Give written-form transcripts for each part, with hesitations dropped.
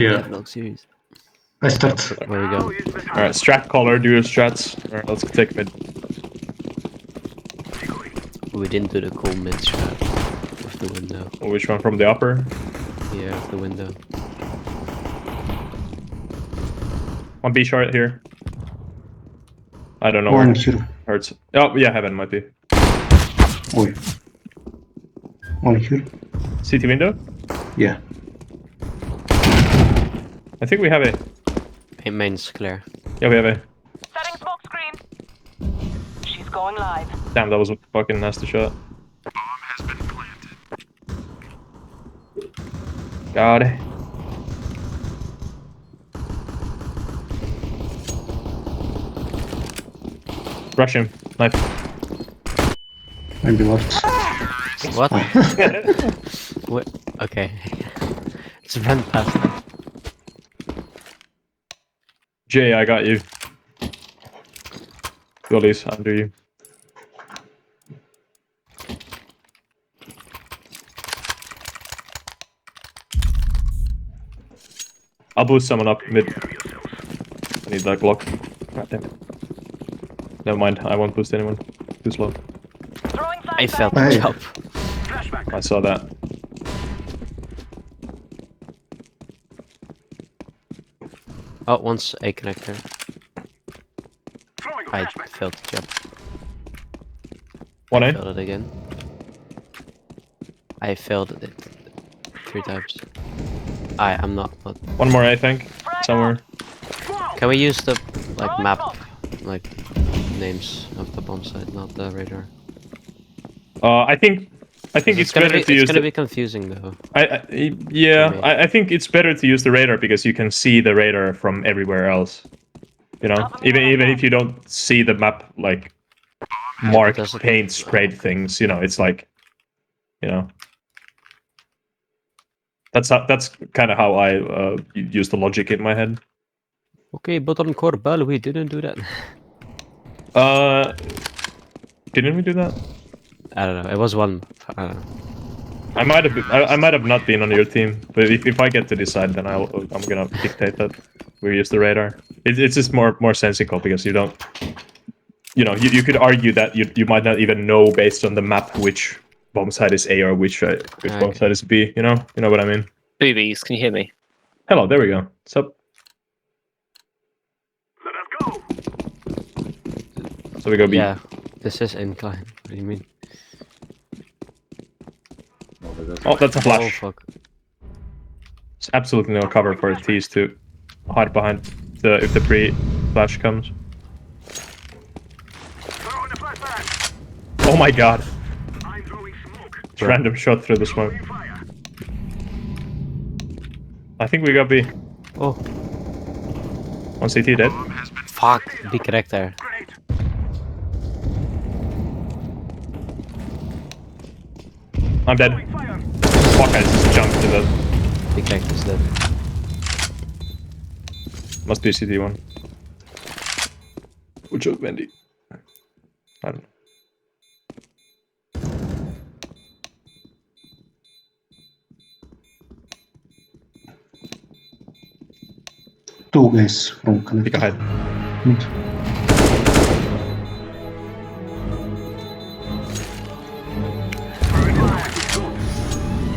Yeah. No, serious. I start. Where we go? Alright, strat caller, do your strats. Alright, let's take mid. We didn't do the cool mid strat with the window. Which one from the upper? Yeah, with the window. One B short here. I don't know One where. here. Hurts. Oh, yeah, heaven might be. Oi. One here. CT window? Yeah. I think we have a. Main's clear. Yeah, we have a. Setting smoke screen. She's going live. Damn, that was a fucking nasty shot. Bomb has been planted. Got it. Rush him. Knife. Maybe left. What? What? Okay. It's run past them. Jay, I got you. Goalies under you. I'll boost someone up mid. I need that block. God damn it. Never mind, I won't boost anyone. Too slow. Throwing I flashbang. felt the Hey. jump. I saw that. Oh, one's A connector. I failed the jump. One A? Failed it again. I failed it 3 times. I'm not. One more, I think. Somewhere. Can we use the like map, like names of the bomb site, not the radar? I think it's gonna better be, to use It's gonna the... be confusing though. Yeah, For me. I think it's better to use the radar because you can see the radar from everywhere else. You know, even if you don't see the map, like marked does it- paint sprayed things, you know, it's like, you know, that's kind of how I use the logic in my head. Okay, but on Corbel we didn't do that. Didn't we do that? I don't know. It was one. I don't know. I might have not been on your team, but if I get to decide, then I'm gonna dictate that we use the radar. It's just more sensical because you don't, you know, you could argue that you might not even know based on the map which bomb site is A or which bomb site is B. You know what I mean. Boobies, can you hear me? Hello, there we go. What's up? Let us go. So we go B. Yeah, this is incline. What do you mean? Oh, that's a Oh flash. fuck. There's absolutely no cover for T's to hide behind if the pre-flash comes. Throwing a flashbang. Oh my god! I'm throwing smoke. Random shot through the smoke. Fire. I think we got B. Oh One CT dead. Bomb has been fuck! Be correct there. grenade. I'm dead. Fire. Fuck, I just jumped to the... Be correct is dead. Must be CT one. Which was Wendy? I don't know. Two guys from Pick connector. ahead. Mid.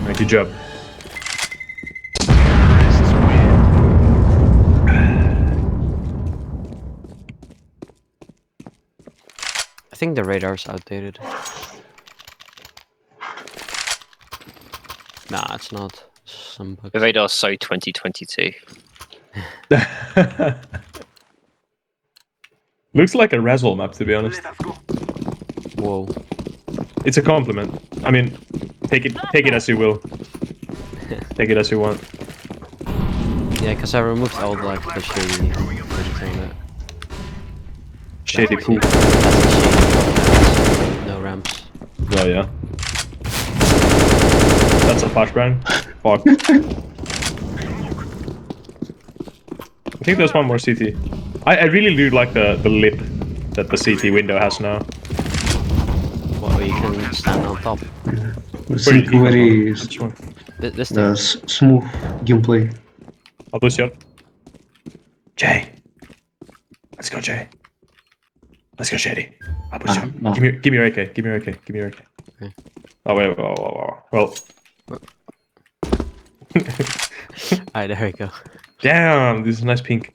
Thank you, job. I think the radar's outdated. Nah, it's not. Some bugs. The radar's so 2022. Looks like a Razzle map, to be honest. Let us go. Whoa. It's a compliment. I mean, take it as you will. Take it as you want. Yeah, because I removed all like the shady things on it. Shady poop. That's a shady. No ramps. Oh yeah. That's a flashbang. Fuck. I think there's one more CT. I really do like the lip that the CT window has now. Well, you can stand on top. It's like very Which one? This the thing. smooth gameplay. I'll push you up. Jay. Let's go, Jay. Let's go, Shady. I'll push you up. No. Give me your AK. Give me your AK. Give me your AK. Okay. Oh, wait. Well. Alright, there we go. Damn, this is a nice pink.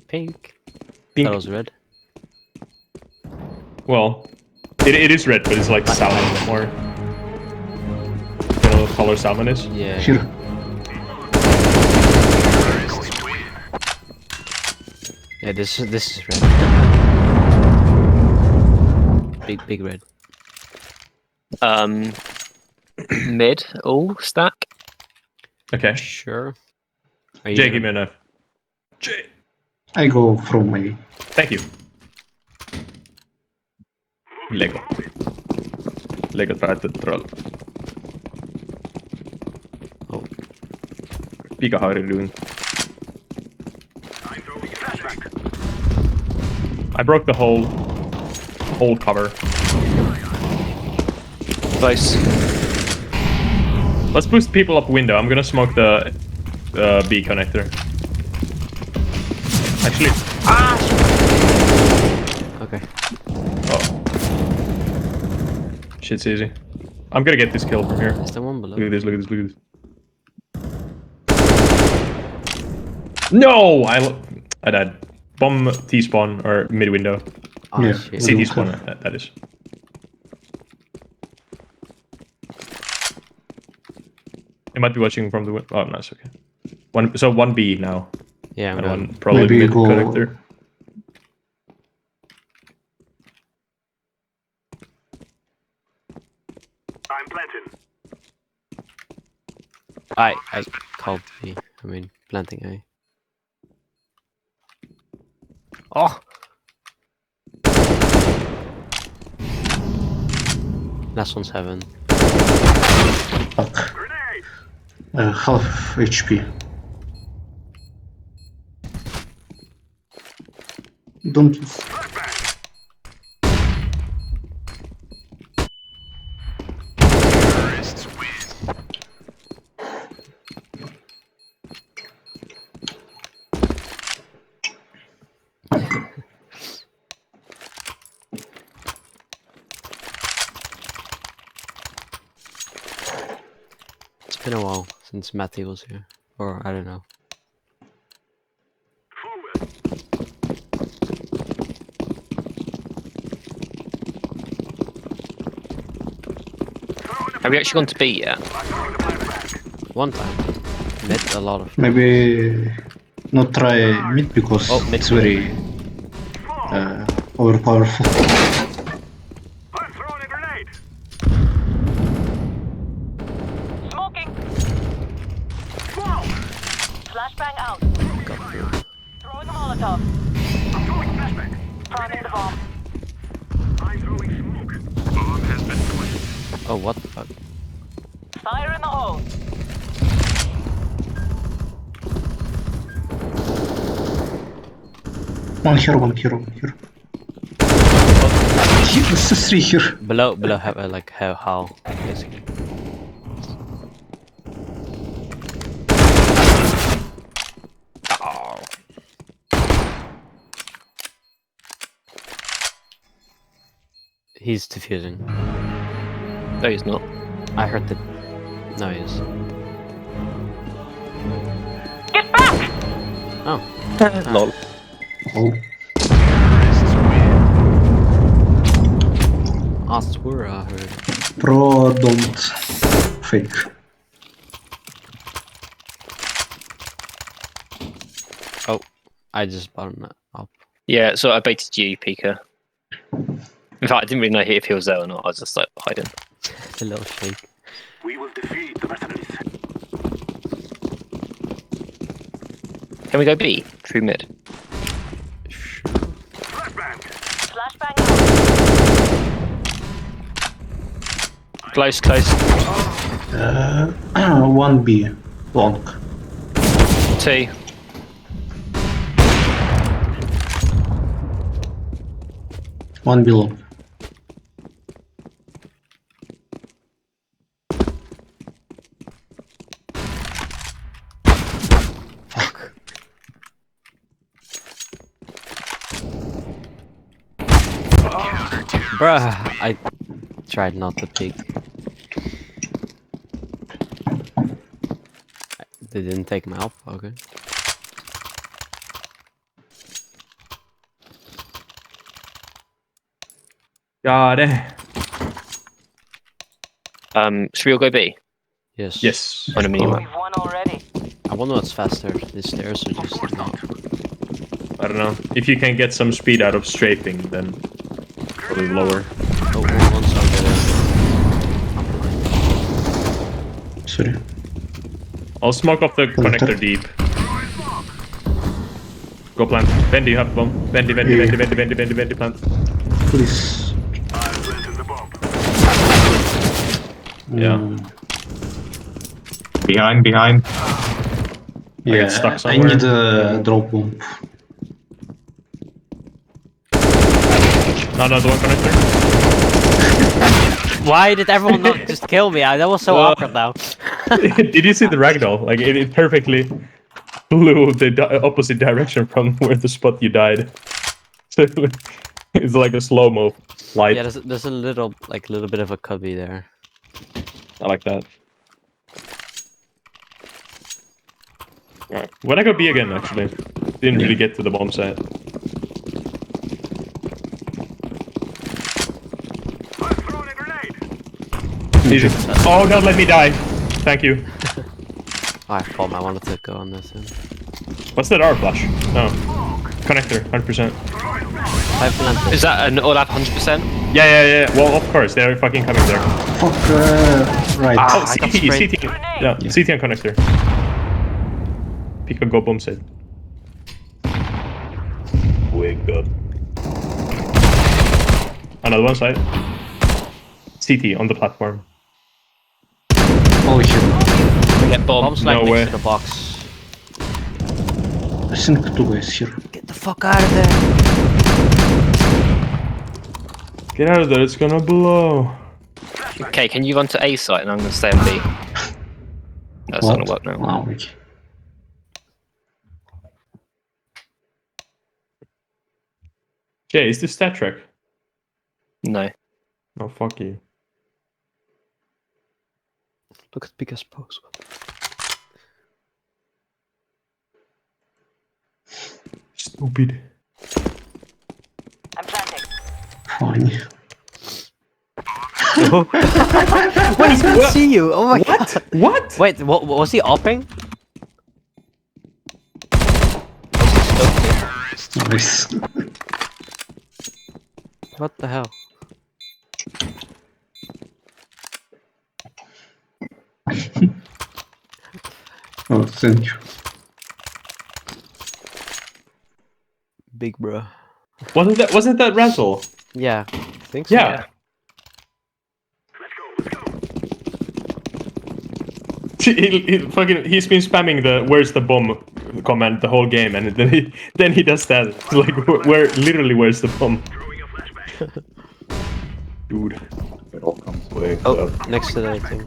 Pink. Pink. That was red. Well, it is red, but it's like salmon more. You know what color salmon is? Yeah. Here. Yeah, this is red. Big red. Mid all stack. Okay. Sure. Are you Jay, gonna- give me a knife. Jay. I go from my. Thank you. Lego. Lego tried to troll. Oh. Pika, how are you doing? I'm throwing flashback. I broke the whole cover. Close. Let's boost people up window. I'm gonna smoke the B connector. Actually, Okay. oh. Shit's easy. I'm gonna get this kill from here. Is there one below? Look at this, look at this, look at this. No! I died. Bomb T-spawn or mid window. Oh, Yeah. shit. CT spawn, that is. They might be watching from the window. Oh, nice, okay. So 1B now. Yeah, I'm And going. one probably Maybe mid go- connector. I'm planting. I called B. I mean, planting A. Oh! Last one's heaven. Fuck. Grenade. Half HP. Don't. Flashback. It's been a while since Matthew was here. Or, I don't know. Forward. Have we actually gone to B yet? One time. Mid a lot of. Maybe not try mid because Oh, mid. it's very overpowerful. I'm throwing a grenade. Smoking. Whoa. Flashbang out. Got through. Throwing a Molotov. I'm throwing flashback. Priming the bomb. I'm throwing smoke. Bomb has been planted. Oh, what the fuck? Fire in the hole. One here. This is 3 here. Below have like how basically. Oh. He's defusing. No, he's not. I heard that. No, he is. Get back! Oh. Lol. Oh, I swear I heard. pro don't fake. Oh, I just bottomed that up. Yeah, so I baited you, Pika. In fact, I didn't really know if he was there or not. I was just like hiding. A little shake. We will defeat the mercenaries. Can we go B? Through mid. Sure. Flashbang. Flashbang out. Close. 1B long. 2. One below. Bruh, I tried not to peek. They didn't take my alpha, okay. Got it. Should we all go B? Yes. Yes. On a minimap. We've won already. I wonder what's faster, the stairs or just the map. I don't know. If you can get some speed out of strafing, then probably lower. Oh, once I'll get Sorry. I'll smoke off the connector deep. Go plant. Bendy, you have bomb. Bendy, plant. Please. I planted the bomb. Yeah. Behind. Yeah, stuck I somewhere. need a drop bomb. No, the one connector. Why did everyone not just kill me? That was so awkward now. Did you see the ragdoll? Like, it perfectly flew the opposite direction from where the spot you died. So it's like a slow-mo light. Yeah, there's a little bit of a cubby there. I like that. Alright. When I go B again, actually. Didn't really get to the bomb site. I'm throwing a grenade. Easy. Oh, don't let me die. Thank you. Oh, I thought I wanted to go on this. What's that R flash? No. Connector, 100%. Five planted. Is that an all-up 100%? Yeah. Well, of course, they're fucking coming there. Fuck, right. Oh, I got CT. sprayed. Yeah, CT and connector. Pick a go bomb site. Wake up. Another one side. CT on the platform. Holy shit. We get bombed. Bombs like No next way. to the box. I think two guys here. Get the fuck out of there! Get out of there, it's gonna blow. Okay, can you run to A site and I'm gonna stay on B? That's not What? gonna work now. Wow, okay. Jay, is this stat track? No. Oh, fuck you. Look at the biggest post. Stupid. I'm planting. Fine. Wait, he couldn't see you! Oh my god! What? Wait, what was he upping? Nice. What the hell? Oh, thank you. Big bro. Wasn't that rental? Yeah, I think so. Yeah. He's been spamming the "Where's the bomb" command the whole game, and then he does that. Like, where's the bomb? Throwing a flashbang. Dude, It all comes way Oh, up. next to the thing.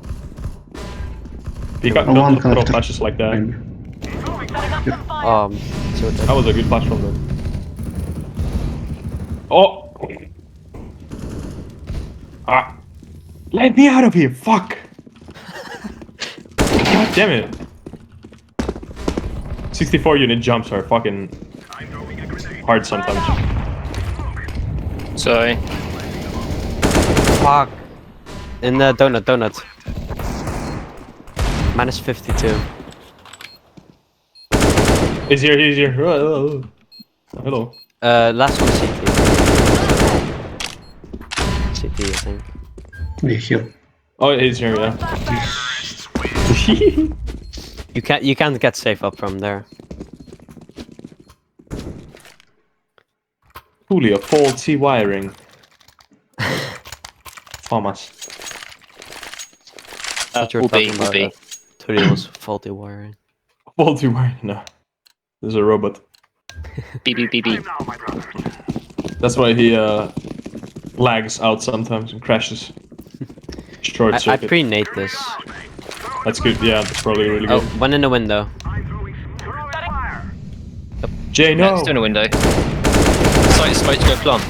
you can't One don't throw connector. flashes like that. Maybe. So That was a good flash from them. Oh! Ah! Let me out of here! Fuck! God damn it! 64 unit jumps are fucking I'm throwing a grenade. hard sometimes. Sorry. fuck. In the donut. Minus 52. He's here. Hello. Last one CT. CT, I think. Yeah, here. Oh, he's here, yeah. You can't get safe up from there. Julio, faulty wiring. Thomas. What you're Will be, talking will about? be. Tudio's faulty wiring. Faulty wiring? No. There's a robot. BB. Now, my brother. That's why he lags out sometimes and crashes. Short I circuit. pre-nate this. That's good, yeah, that's probably really Oh, good. one in the window. I'm throwing smoke. Throwing fire. Jay, Yeah, no! it's doing a window. Site to go plump.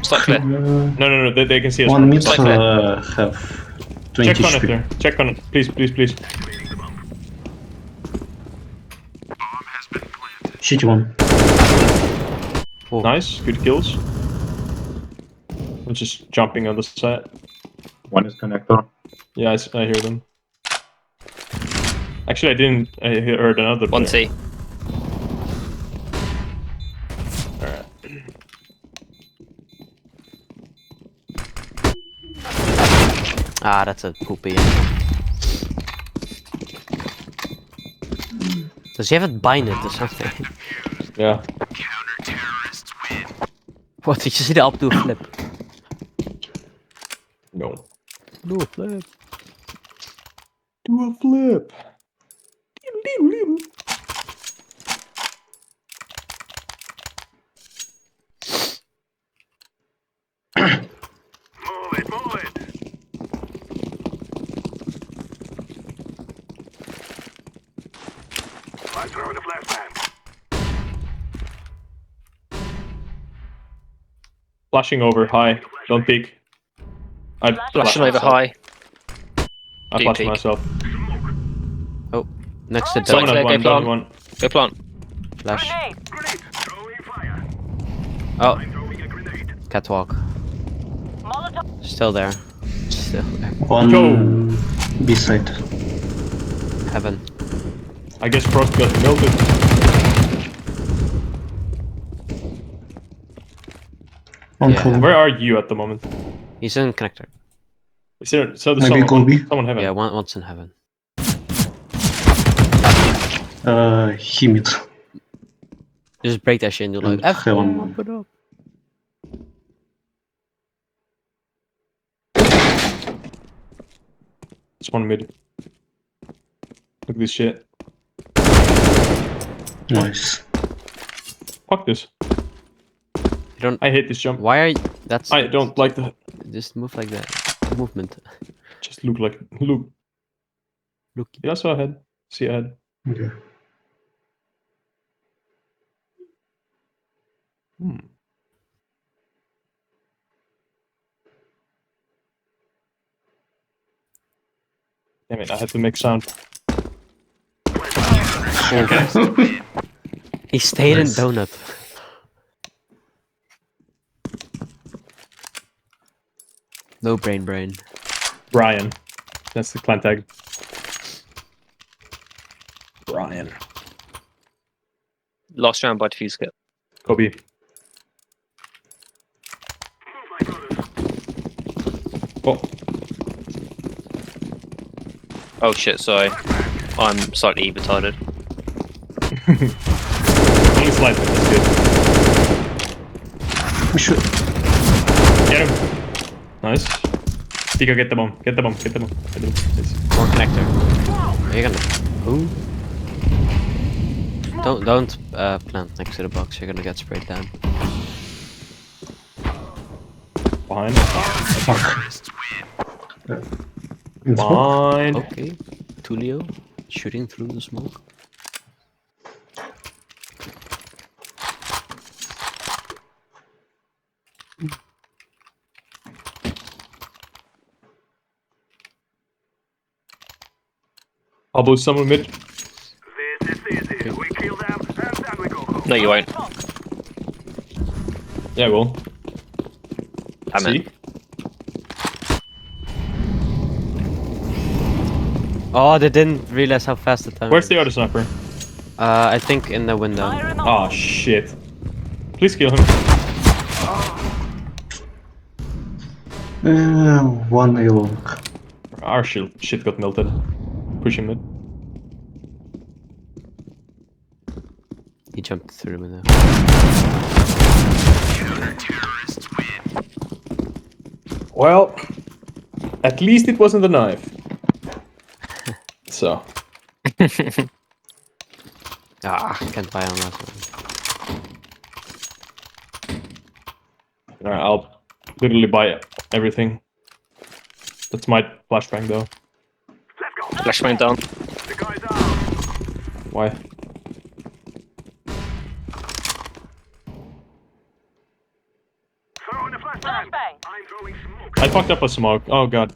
Start clear. No, they can see us. One from mid the side. have 20 Check on it HP. there. Check on it. Please. Shady one. Oh. Nice. Good kills. I'm just jumping on the side. One is connector. Yeah, I hear them. Actually, I didn't. I heard another One player. T. Alright. Ah, that's a poopy. Does he have it bind it or something? Yeah. What, did you see the up do a flip? No. Do a flip. Do a flip. Move it. I'm throwing the flashbang. Flashing over high. Don't peek. I Flashing over myself. high. I Do flashed peek. myself. Oh, next to Someone Doug. had Go one. plant. Done one. Go plant. Flash. Grenade. Throwing fire. Oh, I'm throwing a grenade. catwalk. Molotov. Still there. Still there. On B side. Heaven. I guess Frost got melted. On Yeah. full. Where are you at the moment? He's in connector. Is there? So there's Maybe someone. Gobi? Someone heaven. Yeah, one's in heaven. He mid. Just break that shit into like And F. heaven one. Put up. There's one mid. Look at this shit. Nice. Fuck this. You don't. I hate this jump. Why are you? That's. I don't like the. Just move like that. Movement. Just look like look. Look. Yeah, I saw ahead. See ahead. Okay. Damn it! I had to make sound. He stayed Nice. in donut. No brain. Brian. That's the clan tag. Brian. Last round by defuse kit. Kobe. Oh, Oh shit, sorry. I'm slightly retarded. only slightly. That's good. We should. Get him. Nice. Pika, get the bomb. Get the bomb. Get the bomb. Get the bomb. Nice. More connector. Are you gonna? Ooh. Don't plant next to the box. You're gonna get sprayed down. Behind. Fuck. In smoke? Behind. Okay. Tulio shooting through the smoke. I'll boost someone mid. This is easy. We kill them and then we go home. No, you won't. Yeah, well. I'm in. See? Oh, they didn't realize how fast the time. Where's the other sniper? I think in the window. Fire in the Oh shit. Please kill him. One A long. Our shit got melted. Push him mid. He jumped through the window. Well, at least it wasn't a knife. So. Ah, can't buy on that one. Alright, I'll literally buy everything. That's my flashbang though. Let's go. Flashbang down. The guy's out. Why? Throwing the Flashbang. I'm throwing smoke. I fucked up a smoke. Oh god.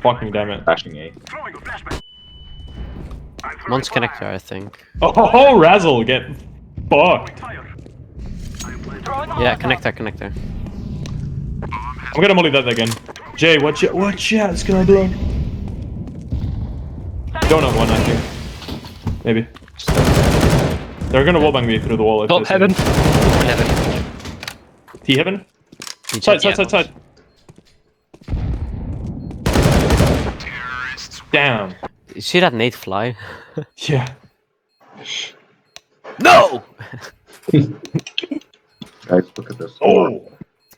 Fucking damn it. Flashing A. Throwing a flashbang. I'm throwing One's fire. connector, I think. Oh, Razzle, get fucked. Fire. Throwing a Yeah, Molotov. connector. I'm gonna molly that again. Jay, watch out, it's gonna blow. Donut one, I think. Maybe. They're gonna wallbang me through the wall. If Top they see heaven. me. Heaven. T heaven? He Side, checked side, side, the side. Damn. You see that nade fly? Yeah. No! Guys, look at this. Oh.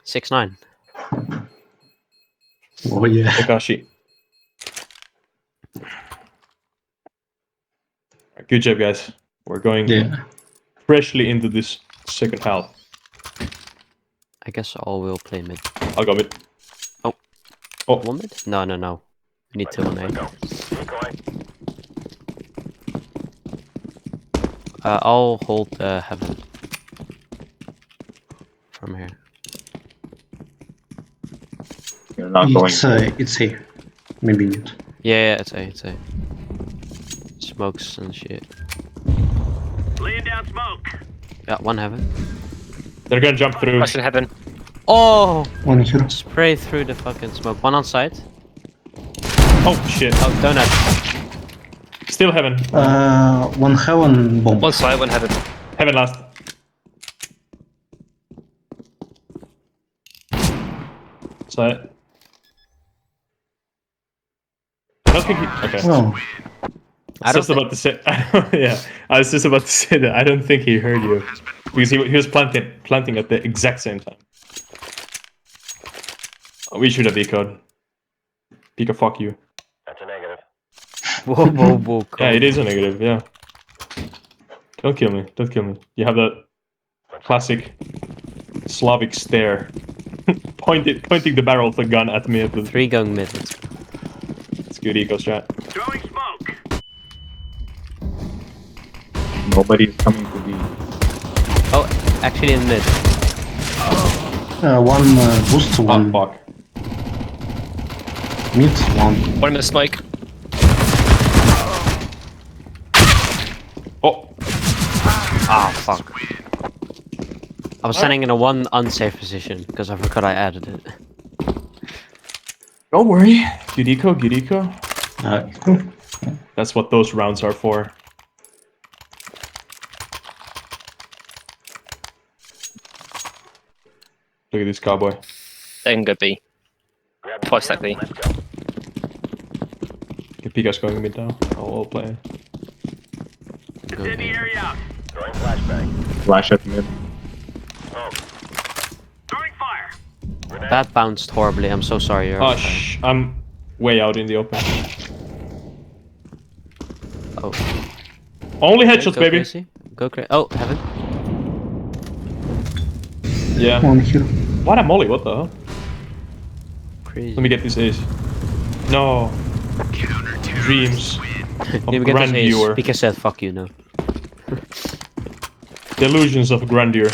6-9. Oh yeah. Takashi. Good job, guys. We're going Yeah. freshly into this second half. I guess all will play mid. I'll go mid. Oh. Oh. One mid? No. We need 2 on A. I'll hold heaven. From here. You're not going. It's A. Maybe not. Yeah, it's A. Smokes and shit. Laying down smoke. Yeah, one heaven. They're gonna jump through. Russian heaven. Oh! One hero. Spray through the fucking smoke. One on site. Oh shit. Oh, donut. Still heaven. One heaven bomb. One side, one heaven. Heaven last. Side. I don't think he... Okay. Well, I was just about to say... yeah. I was just about to say that I don't think he heard you. Because he was planting at the exact same time. Oh, we should have echoed. Pika, fuck you. That's a negative. Whoa. Yeah, it is a negative, yeah. Don't kill me. You have that classic Slavic stare. Pointing the barrel of the gun at me at the 3 going mid. It's good eco strat. Throwing smoke. Nobody's coming to B. Oh, actually in mid. one boost, Oh, one fuck. mid, one. One in the smoke. Oh, Ah, fuck. I was standing in a 1 unsafe position because I forgot I added it. don't worry. Good eco. Cool. That's what those rounds are for. Look at this cowboy. They can go B. Twice that B. Let's go. If Pika's going mid now, I'll play. Go Send the mid. area out. Throwing flashbang. Flash at mid. Smoke. Throwing fire. Grenade. That bounced horribly. I'm so sorry. You're Oh, okay. I'm way out in the open. Oh. Only Okay, headshots, go baby. crazy. Go crazy. Oh, heaven. Yeah. One hero. What a molly, what the hell? Crazy. Let me get this ace. No. Dreams Let me of get this ace. grandeur. Pika said, fuck you, no. Delusions of grandeur.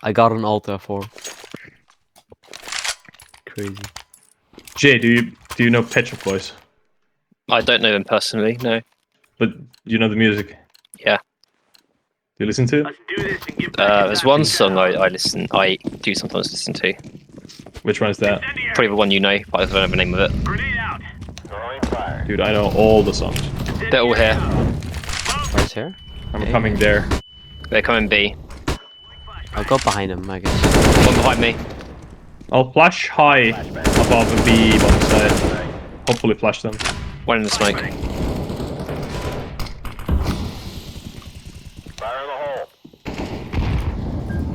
I got an altar for. Crazy. Jay, do you know Pet Shop Boys? I don't know them personally, no. But you know the music? Yeah. Do you listen to it? Let's do this and get back. There's one song I do sometimes listen to. Which one is that? Incendiary. Probably the one you know, but I don't know the name of it. Grenade out. Throwing fire. Dude, I know all the songs. They're all here. Right here? I'm Okay. coming there. They're coming B. I'll go behind him, I guess. One behind me. I'll flash high above the B bomb side. Hopefully flash them. One in the smoke. Fire in the hole.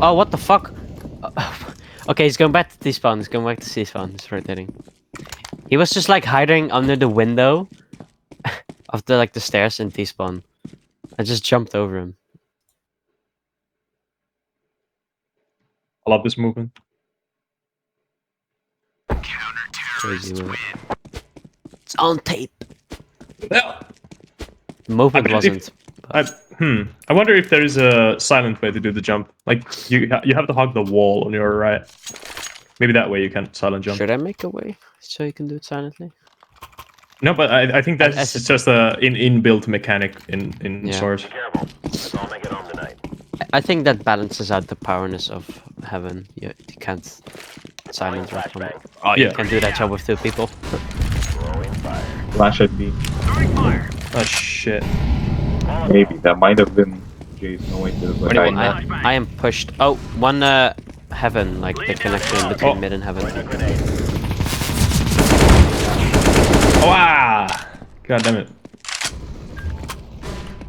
Oh, what the fuck? Okay, he's going back to T-spawn. He's going back to C-spawn. He's rotating. He was just like hiding under the window of the stairs in T-spawn. I just jumped over him. I love this movement. Crazy move. It's on tape. Yeah. The movement I mean, wasn't. I, I wonder if there is a silent way to do the jump. Like you have to hug the wall on your right. Maybe that way you can silent jump. Should I make a way so you can do it silently? No, but I think that's As- just a inbuilt mechanic in Yeah. Source. Careful. Let's all make it home tonight. I think that balances out the powerness of Heaven. You can't silence right from it. Oh You can do that job with 2 people. Throwing fire. Flash at B. Throwing fire. Oh shit. Maybe that might have been Jay's knowing there's a guy Anyone there. I am pushed. Oh, one Heaven, like the connection between mid and Heaven. Grenade. Oh, ah! God damn it.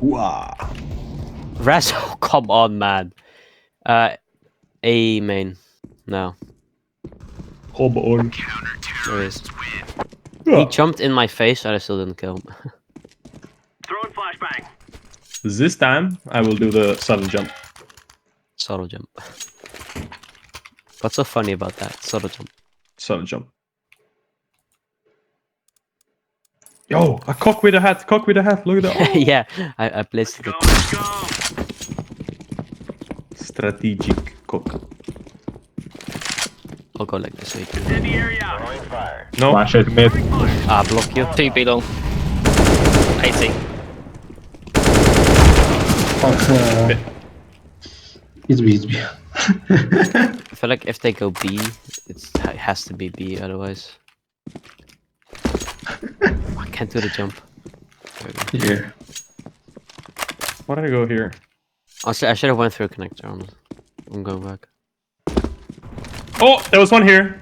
Wow. Raz, oh, come on, man. A main. No, Hold on. there is. He jumped in my face, and I still didn't kill him. Throwing flashbang. This time I will do the sudden jump. Subtle jump. What's so funny about that? Subtle jump. Sudden jump. Yo, a cock with a hat. Cock with a hat. Look at that. Yeah, I placed it. Go, let's go. Strategic cock. I'll go like this way. Too. In the area. Throwing fire. No. Flash at mid. Ah, block you. 2B long. 80. Fuck. It's B, it's B. I feel like if they go B, it has to be B, otherwise. I can't do the jump. Yeah. Why did I go here? Honestly, I should have went through a connector. I'm going back. Oh, there was one here.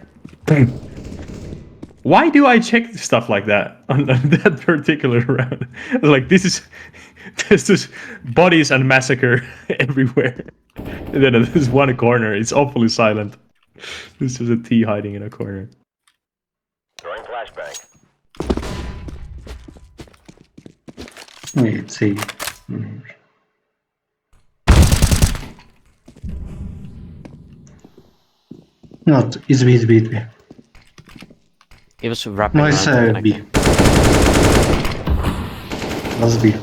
Why do I check stuff like that on that particular round? Like this is just bodies and massacre everywhere. And then there's one corner. It's awfully silent. This is a T hiding in a corner. Throwing flashbang. Wait, it's A. Not, it's B, it's B, it's B. He was wrapping No, it's around the B. connector. That's B.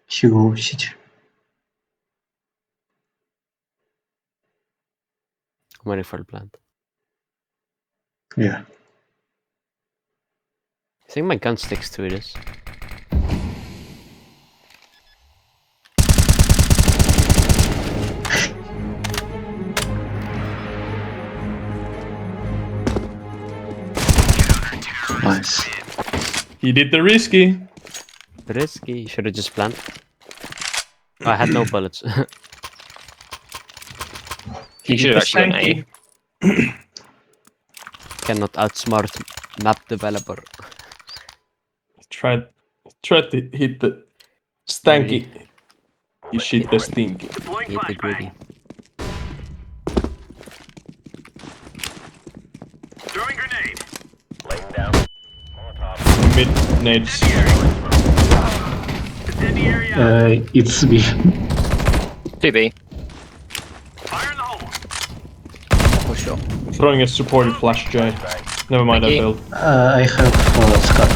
Hugo City. I'm waiting for the plant. Yeah. I think my gun sticks to this. Nice. He did the risky. Risky. Should have just planted. Oh, I had no bullets. He should have actually gone A. Cannot outsmart map developer. Tried to hit the stanky. You shit the stinky. Deploying Hit the greedy. flashbang. Throwing grenade. Laying down. Molotov. Mid nades. It's in the area. It's B. 2B. Fire in the hole. For sure. Throwing a supported flash J. Never mind that Thank you. build. I have Scar.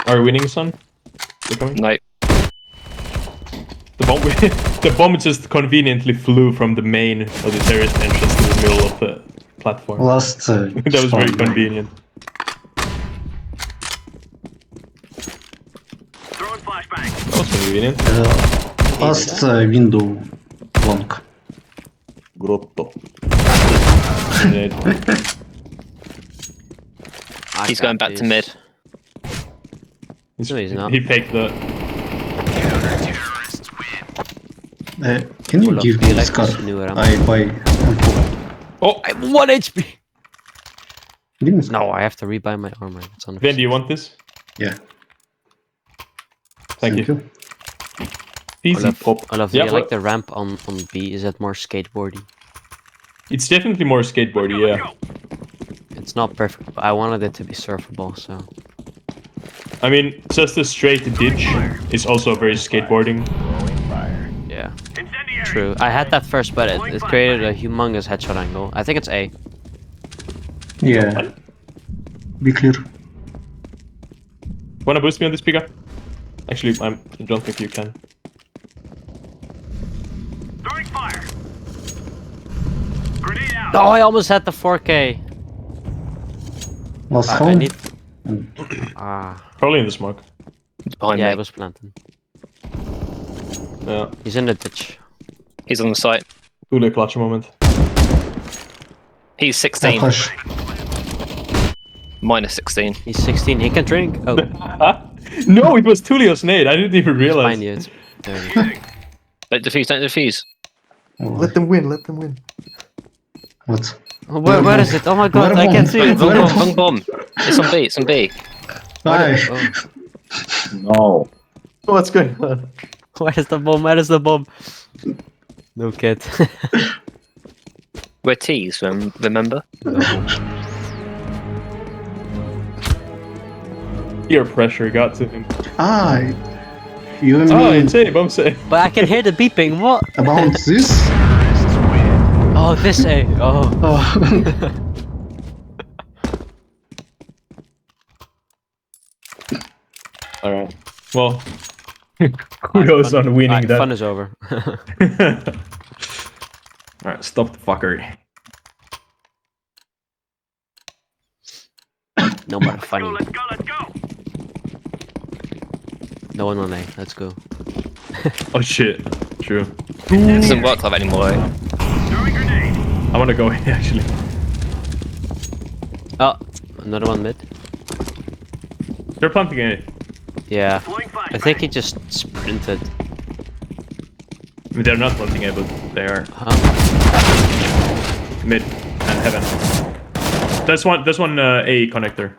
Are we winning, son? They're coming? No. The bomb, the bomb just conveniently flew from the main of the terrace entrance to the middle of the platform. Last That was very spawn. convenient. Throwing flashbang. That was convenient. Last window long. Grotto. He's going back to mid. No, he's not. He faked the. Can you Full of give me like Scar? this new round. I buy M4. Oh, I have 1 HP! Give me Scar. No, I have to rebuy my armor. It's on Ben, do you want this? Yeah. Thank you. Easy Olaf, pop. Olaf, Yeah, do you like but the ramp on B? Is that more skateboardy? it's definitely more skateboardy, yeah. It's not perfect, but I wanted it to be surfable, so... I mean, just a straight ditch is also very skateboarding. Yeah. Incendiary. True. I had that first, but it created a humongous headshot angle. I think it's A. Yeah. Be clear. Wanna boost me on this, Pika? Actually, I don't think you can. Throwing fire. Grenade out. Oh, I almost had the 4K. Last I home. need. Ah. Probably in the smoke. Behind Yeah, me. it was planted. Yeah. He's in the ditch. He's on the site. Truly a clutch moment. He's 16. Flash. Minus 16. He's 16. He can drink. Oh, No, it was Tulio's nade. I didn't even realize. behind you. It's dirty. Don't defuse, don't defuse. Let them win, let them win. What? Oh, where is it? Oh my god, Where I can't bomb? see it. Wrong bomb, wrong bomb. It's on B, it's on B. Aye. Oh, No. What's going on? where is the bomb? Where is the bomb? No kid. We're T's, remember? Peer pressure got to him. Aye. You mean Oh, insane, bomb save. But I can hear the beeping. What? about this? Oh, this A. Oh. Oh. Alright. Well, kudos on winning Alright, that. fun is over. Alright, stop the fuckery. No more Go, funny. let's go, let's go. No one on A. Let's go. Oh shit. True. It doesn't work like that anymore. Eh? Throwing grenade. I wanna go actually. Oh, another one mid. They're planting it. Yeah. Throwing fire. I think he just sprinted. I mean, they're not planting it, but they are. Huh? Mid and heaven. There's one A connector.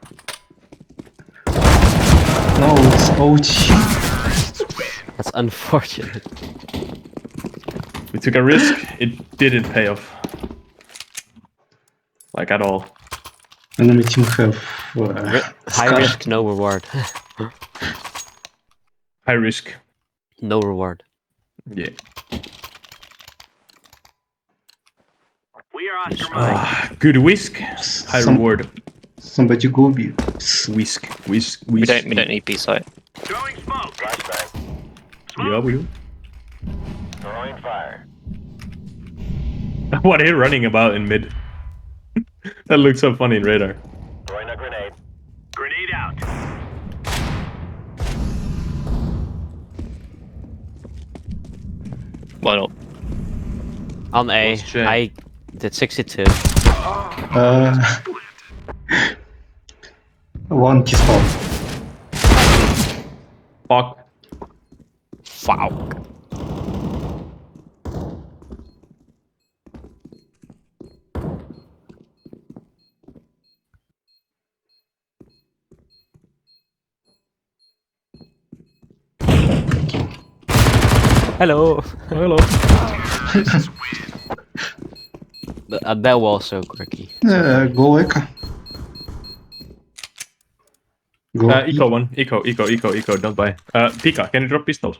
No, it's OT. That's unfortunate. We took a risk. It didn't pay off. Like at all. Enemy team have High Scar. risk, no reward. High risk. No reward. Yeah. We are Oscar Mike. Ah, good whisk. High Some- reward. Somebody go B. Whisk. We don't need B site. Throwing smoke. Yeah, we do. Throwing fire. What are you running about in mid? That looks so funny in radar. Throwing a grenade. Grenade out. Why not? On A, Let's check. I did 62. One T-spawn. Fuck. Wow. Hello. Hello. That was so quirky. Go Eka. Go. Eco one. Eco. Don't buy. Pika, can you drop pistols?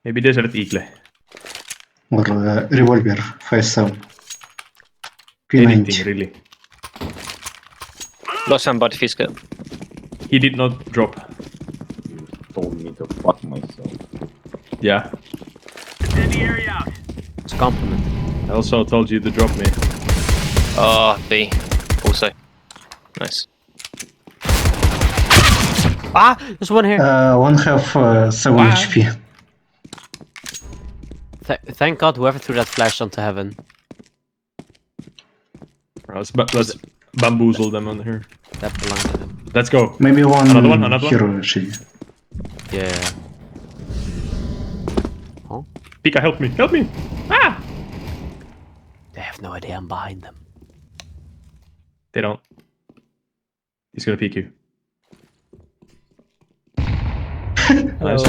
Maybe there's at Eagle. Or revolver 5.7. Anything P90. really. Lost time by defuse kit. He did not drop. Told me to fuck myself. Yeah. Incendiary out. It's a compliment. I also told you to drop me. Ah, B. Also. Nice. Ah, there's one here. One have 7 HP. Thank God whoever threw that flash onto heaven. Let's bamboozle them on here. That blinded him. Let's go. Maybe one Another one? hero Shady. Yeah. Oh, Pika, help me. Help me. Ah! they have no idea I'm behind them. They don't. He's gonna peek you. Nice.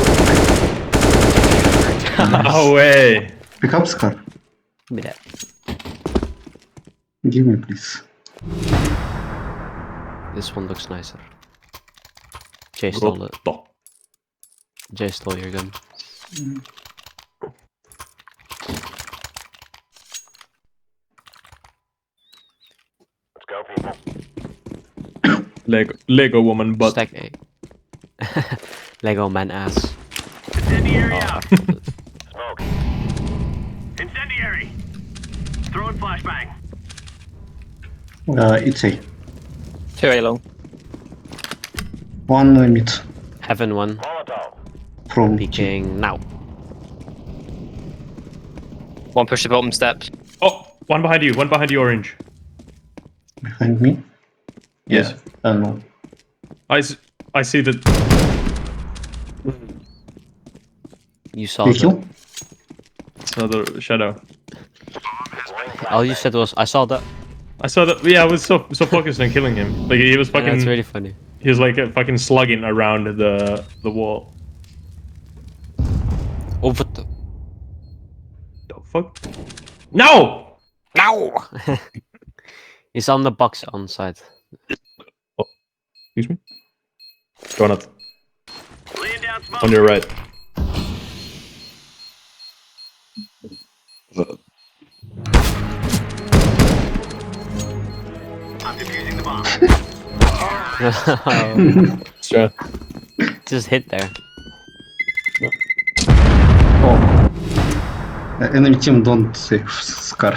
No way. Pick up Scar. Give me that. Give me please. This one looks nicer. Jay stole it. Rotto. Jay stole your gun. Let's go, people. Lego woman butt. Stack A. Lego man ass. Incendiary Oh, out. Smoke. Incendiary. Throwing flashbang. It's A. 2A long. One mid Heaven one. Molotov. from Peeking now. One push the bottom steps. Oh, one behind you. One behind you, orange. behind me. Yes. Yeah, no. I see that. You saw You that. kill? Another shadow. All you said was, I saw that. I saw that. Yeah, I was so focused on killing him. Like he was And fucking. that's really funny. He was like fucking slugging around the wall. Oh, what the? The fuck? No! No! He's on the box on side. Excuse me. Donut Laying down smoke. on your right. I'm defusing the bomb. Sure. Just hit there. Oh. Enemy team don't save Scar.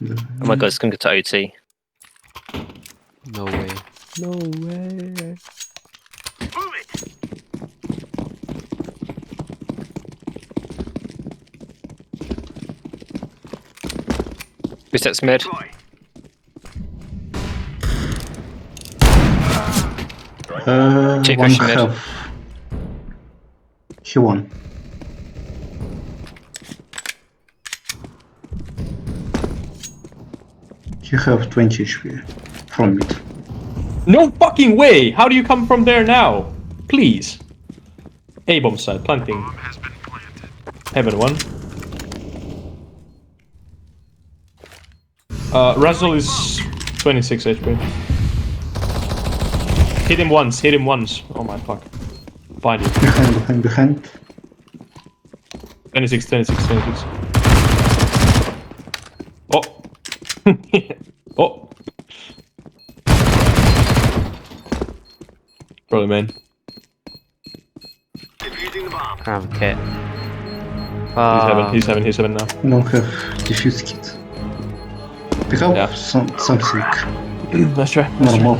Oh my god, it's gonna go to OT. No way. No way. Move it. Resets mid. Deploy. Check One pushing mid. half. He won. He have 20 HP from mid. No fucking way! How do you come from there now? Please. A bomb side, planting. Heaven one. Razzle is 26 HP. Hit him once, hit him once. Oh my fuck. Find you. Behind. 26, 26, 26. Oh! Oh! Probably main. Defusing the bomb. I have a kit. He's heaven now. Don't have defuse kit. Pick up Yeah. something Let's try. normal.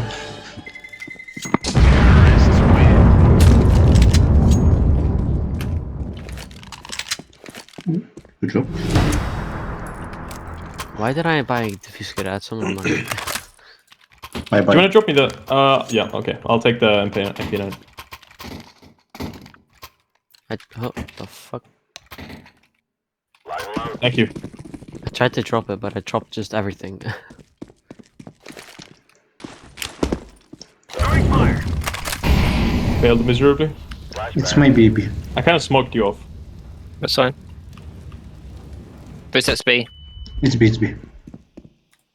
Good job. Why did I buy diffuse kit? I had so much money. Bye Do bye. you wanna drop me the yeah, okay. I'll take the MP9. Oh, the fuck? Lying low. Thank you. I tried to drop it, but I dropped just everything. Throwing fire. Failed miserably. It's my baby. I kinda smoked you off. That's fine. Resets B. It's B, it's B.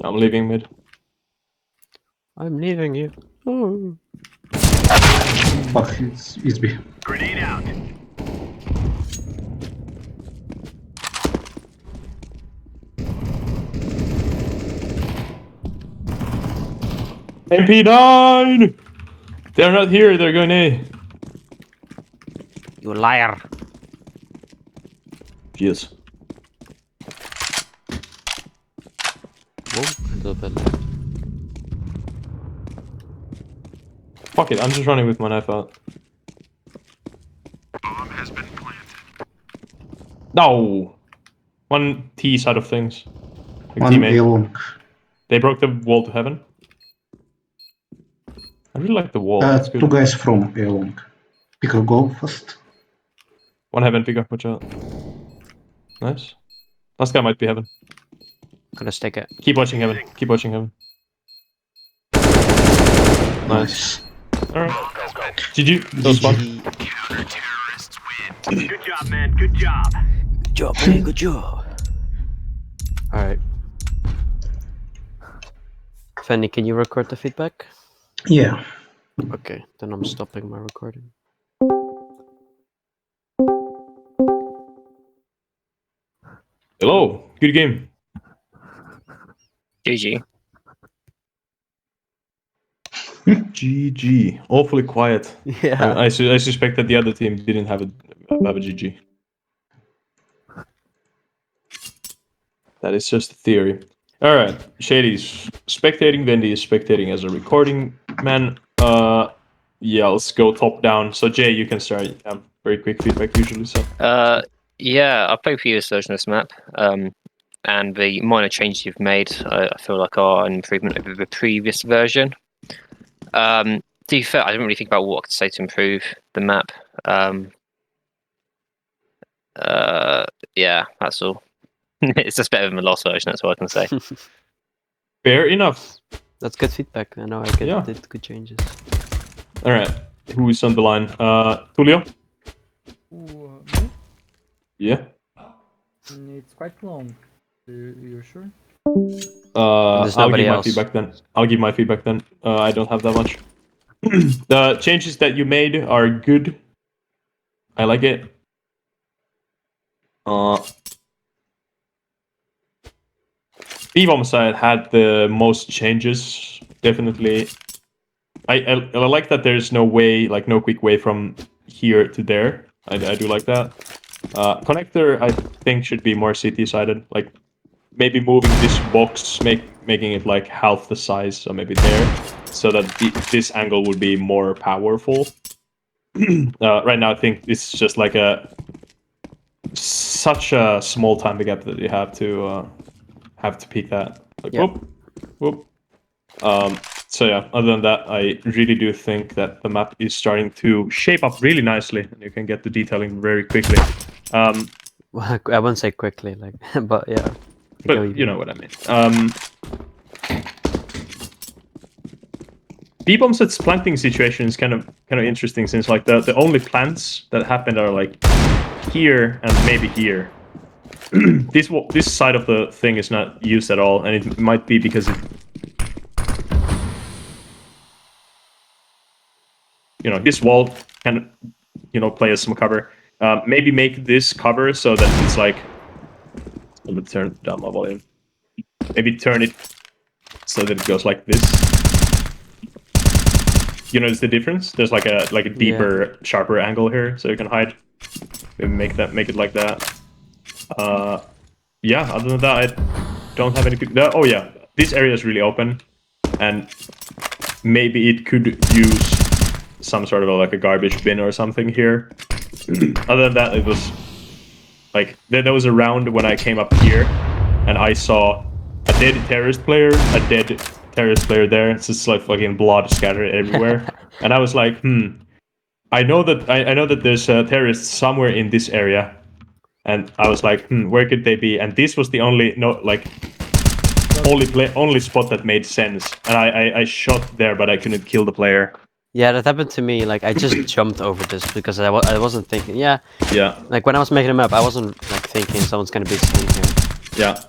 I'm leaving mid. I'm leaving you. Oh. Fuck, it's B. Grenade out. MP9! They're not here, they're going A. You liar. Yes. Oh, a little bit. Fuck it, I'm just running with my knife out. Bomb has been planted. No! One T side of things. Like One teammate. A long. They broke the wall to heaven. I really like the wall. That's good. Two guys from A long. Pick a go first. One heaven, pick up, watch out. Nice. Last guy might be heaven. Gonna stick it. Keep watching heaven. Keep watching heaven. Nice. Alright. GG. That was fun. Good job, man. Good job. Good job, man. Good job. Alright. Fanny, can you record the feedback? Yeah. Okay, then I'm stopping my recording. Hello, good game. GG. GG. Awfully quiet. Yeah. I suspect that the other team didn't have a GG. That is just a theory. All right, Shady's spectating. Vendy is spectating as a recording man. Yeah, let's go top down. So Jay, you can start. Very quick feedback usually. So Yeah, I played previous version of this map, and the minor changes you've made, I feel like are an improvement over the previous version. To be fair, I didn't really think about what I could say to improve the map. Yeah, that's all. It's just better than the last version. That's all I can say. fair enough. That's good feedback. I know I did good changes. All right, who is on the line? Tulio. Me? Yeah. It's quite long. You sure? There's I'll nobody give my else. feedback then. I don't have that much. The changes that you made are good. I like it. B-bomb side had the most changes. Definitely. I like that there's no way, like no quick way from here to there. I do like that. Connector, I think, should be more city-sided. Like maybe moving this box, making it like half the size, so maybe there, so that this angle would be more powerful. Right now, I think it's just like such a small time gap that you have to peek that. Like Yep. whoop, whoop. So yeah, other than that, I really do think that the map is starting to shape up really nicely, and you can get the detailing very quickly. Well, I wouldn't say quickly, like, but yeah. But you know what I mean. B-bomb's planting situation is kind of interesting, since like the only plants that happened are like here and maybe here. This side of the thing is not used at all, and it might be because this wall can play as some cover. Maybe make this cover so that it's like, let me turn down my volume. Maybe turn it so that it goes like this. You notice the difference? There's like a deeper, sharper angle here, so you can hide. Maybe make it like that. Yeah. Other than that, I don't have any. Oh yeah, this area is really open, and maybe it could use some sort of like a garbage bin or something here. Other than that, it was like there was a round when I came up here, and I saw a dead terrorist player, there. It's just like fucking blood scattered everywhere, and I was like, I know that there's a terrorist somewhere in this area, and I was like, where could they be? And this was the only only spot that made sense, and I shot there, but I couldn't kill the player. Yeah, that happened to me. Like, I just jumped over this because I wasn't thinking. Yeah. Yeah. Like, when I was making a map, I wasn't like thinking someone's gonna be sitting here. Yeah.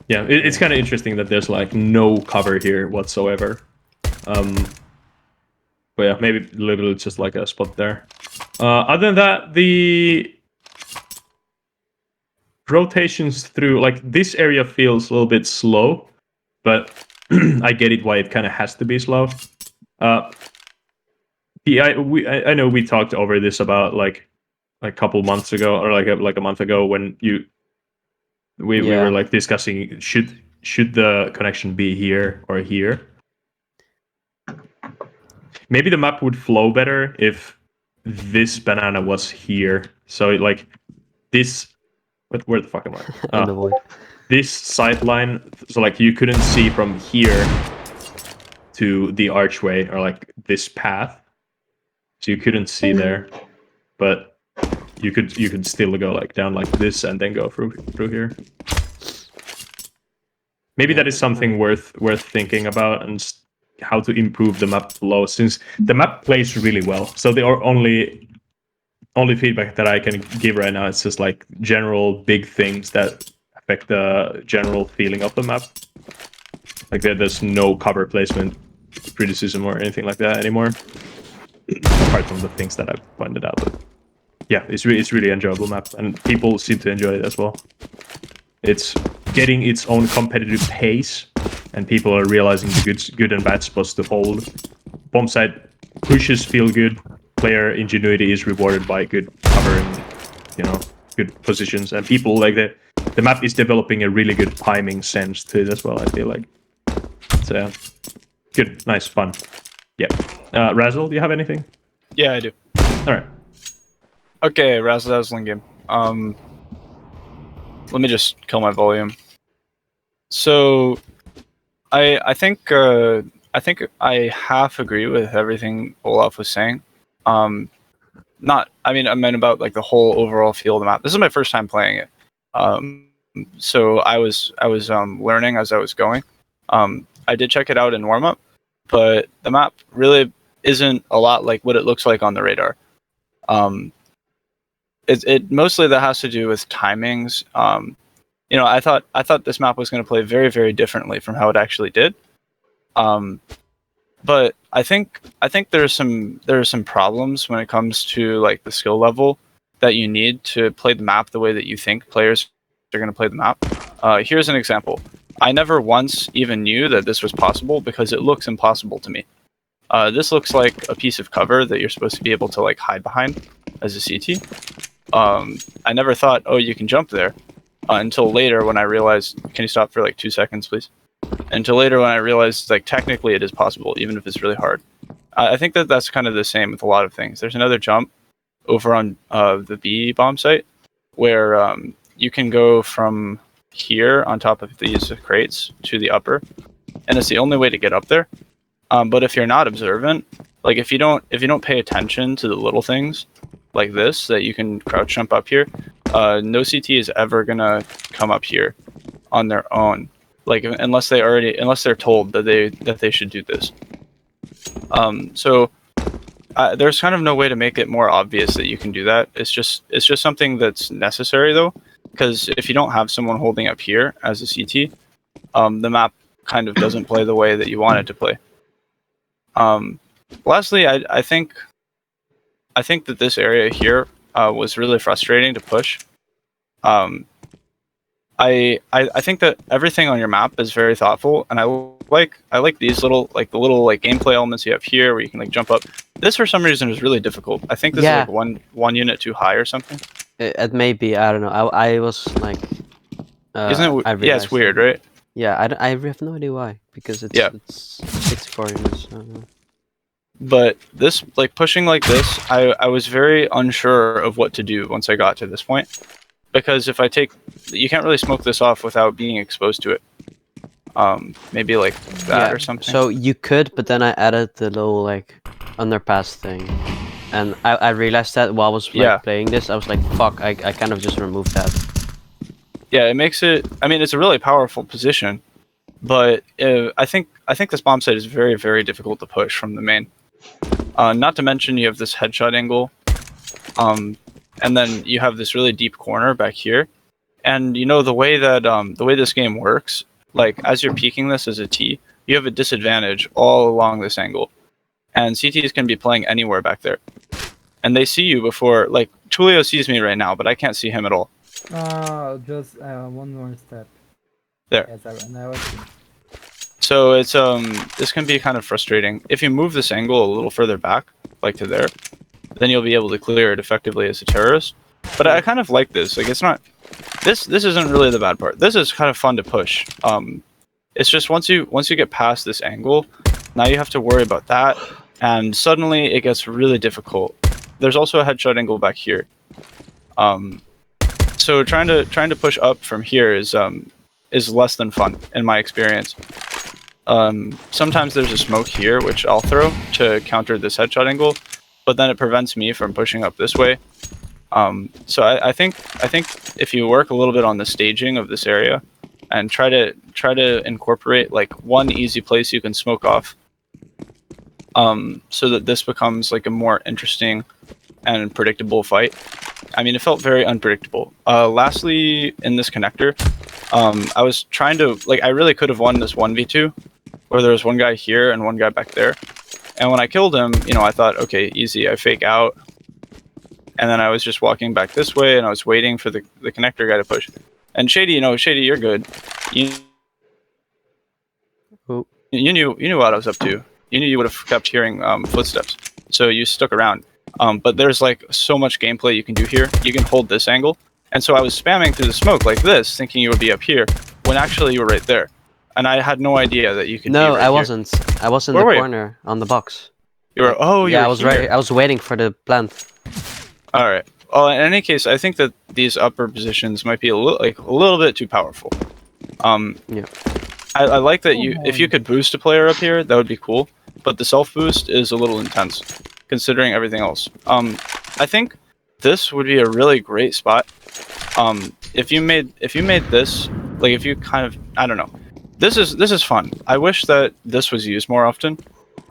Yeah, it's kind of interesting that there's like no cover here whatsoever. But yeah, maybe literally just like a spot there. Other than that, the rotations through, like, this area feels a little bit slow, but I get it why it kind of has to be slow. I know we talked over this about like a couple months ago, or like a month ago, when we were like discussing should the connection be here or here. Maybe the map would flow better if this banana was here. So like this, where the fuck am I? In the void. This sight line, so like you couldn't see from here to the archway, or like this path. So you couldn't see there, but you could still go like down like this and then go through here. Maybe that is something worth thinking about, and how to improve the map flow, since the map plays really well. So the only feedback that I can give right now is just like general big things that affect the general feeling of the map. Like there's no cover placement criticism or anything like that anymore. Apart from the things that I've pointed out. But yeah, it's really enjoyable map, and people seem to enjoy it as well. It's getting its own competitive pace, and people are realizing the good and bad spots to hold. Bomb site pushes feel good. Player ingenuity is rewarded by good cover and, you know, good positions, and people like the map is developing a really good timing sense to it as well, I feel like. So good, nice, fun. Yeah. Razzle, do you have anything? Yeah, I do. Alright. Okay, Razzle Dazzling game. Let me just kill my volume. So, I think I half agree with everything Olaf was saying. I meant about like the whole overall feel of the map. This is my first time playing it. So I was learning as I was going. I did check it out in warm up, but the map really isn't a lot like what it looks like on the radar. It mostly that has to do with timings. I thought this map was going to play very, very differently from how it actually did. But I think there are some problems when it comes to like the skill level that you need to play the map the way that you think players are going to play the map. Here's an example. I never once even knew that this was possible because it looks impossible to me. This looks like a piece of cover that you're supposed to be able to like hide behind as a CT. I never thought, oh, you can jump there, until later when I realized. Can you stop for like 2 seconds, please? Until later when I realized, like, technically it is possible, even if it's really hard. I think that's kind of the same with a lot of things. There's another jump over on the B bomb site where you can go from here on top of these crates to the upper, and it's the only way to get up there. But if you're not observant, like if you don't pay attention to the little things like this, that you can crouch jump up here, no CT is ever gonna come up here on their own, like unless they're told that they should do this. So there's kind of no way to make it more obvious that you can do that. It's just something that's necessary though, because if you don't have someone holding up here as a CT, the map kind of doesn't play the way that you want it to play. Lastly, I think that this area here was really frustrating to push. I think that everything on your map is very thoughtful, and I like these little gameplay elements you have here where you can like jump up. This for some reason is really difficult. I think this is like one unit too high or something. It may be. I don't know. I was like. Isn't it? Yeah, it's weird, right? Yeah, I have no idea why, because it's 64 units. I don't know. But this, like pushing like this, I was very unsure of what to do once I got to this point, because if you can't really smoke this off without being exposed to it. Maybe like that or something. So you could, but then I added the little like underpass thing, and I realized that while I was playing this, I was like, fuck, I kind of just removed that. Yeah, it makes it. I mean, it's a really powerful position, but I think this bomb site is very, very difficult to push from the main. Not to mention you have this headshot angle, and then you have this really deep corner back here, and you know the way this game works. Like as you're peeking this as a T, you have a disadvantage all along this angle, and CTs can be playing anywhere back there, and they see you before. Like Tulio sees me right now, but I can't see him at all. Just one more step. There. So it's this can be kind of frustrating. If you move this angle a little further back, like to there, then you'll be able to clear it effectively as a terrorist. But I kind of like this. Like it's not. This isn't really the bad part. This is kind of fun to push. It's just once you get past this angle, now you have to worry about that, and suddenly it gets really difficult. There's also a headshot angle back here. So trying to push up from here is less than fun in my experience. Sometimes there's a smoke here which I'll throw to counter this headshot angle, but then it prevents me from pushing up this way. So I think if you work a little bit on the staging of this area and try to incorporate like one easy place you can smoke off, so that this becomes like a more interesting and predictable fight. I mean, it felt very unpredictable. Lastly, in this connector, I was trying to like I really could have won this 1v2, where there was one guy here and one guy back there. And when I killed him, you know, I thought, okay, easy. I fake out, and then I was just walking back this way, and I was waiting for the connector guy to push. And Shady, you know, Shady, you're good. You knew what I was up to. You knew you would have kept hearing footsteps, so you stuck around. But there's like so much gameplay you can do here. You can hold this angle, and so I was spamming through the smoke like this, thinking you would be up here, when actually you were right there. And I had no idea that you could. No, be right I here. wasn't. I was in Where the were you? corner on the box. You were. Oh, yeah, you were I was here. right. I was waiting for the plant. All right. Well, in any case, I think that these upper positions might be a little bit too powerful. Yeah. I like that if you could boost a player up here, that would be cool. But the self boost is a little intense, considering everything else. I think this would be a really great spot. If you made this, like if you kind of, I don't know, this is fun. I wish that this was used more often.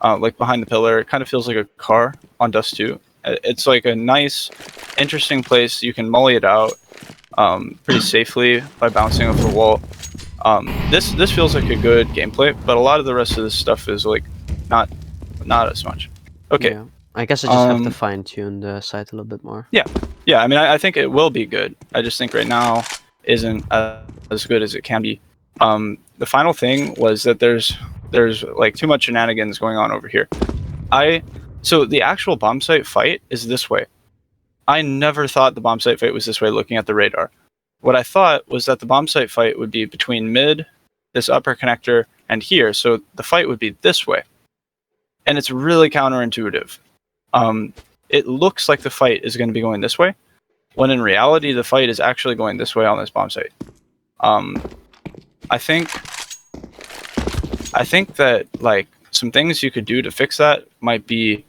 Like behind the pillar, it kind of feels like a car on Dust 2. It's like a nice, interesting place. You can molly it out pretty safely by bouncing off the wall. This feels like a good gameplay, but a lot of the rest of this stuff is like not as much. Okay. Yeah. I guess I just have to fine tune the site a little bit more. Yeah. I mean, I think it will be good. I just think right now isn't as good as it can be. The final thing was that there's like too much shenanigans going on over here. So the actual bomb site fight is this way. I never thought the bomb site fight was this way looking at the radar. What I thought was that the bomb site fight would be between mid, this upper connector, and here. So the fight would be this way. And it's really counterintuitive. It looks like the fight is going to be going this way, when in reality the fight is actually going this way on this bomb site. I think that like some things you could do to fix that might be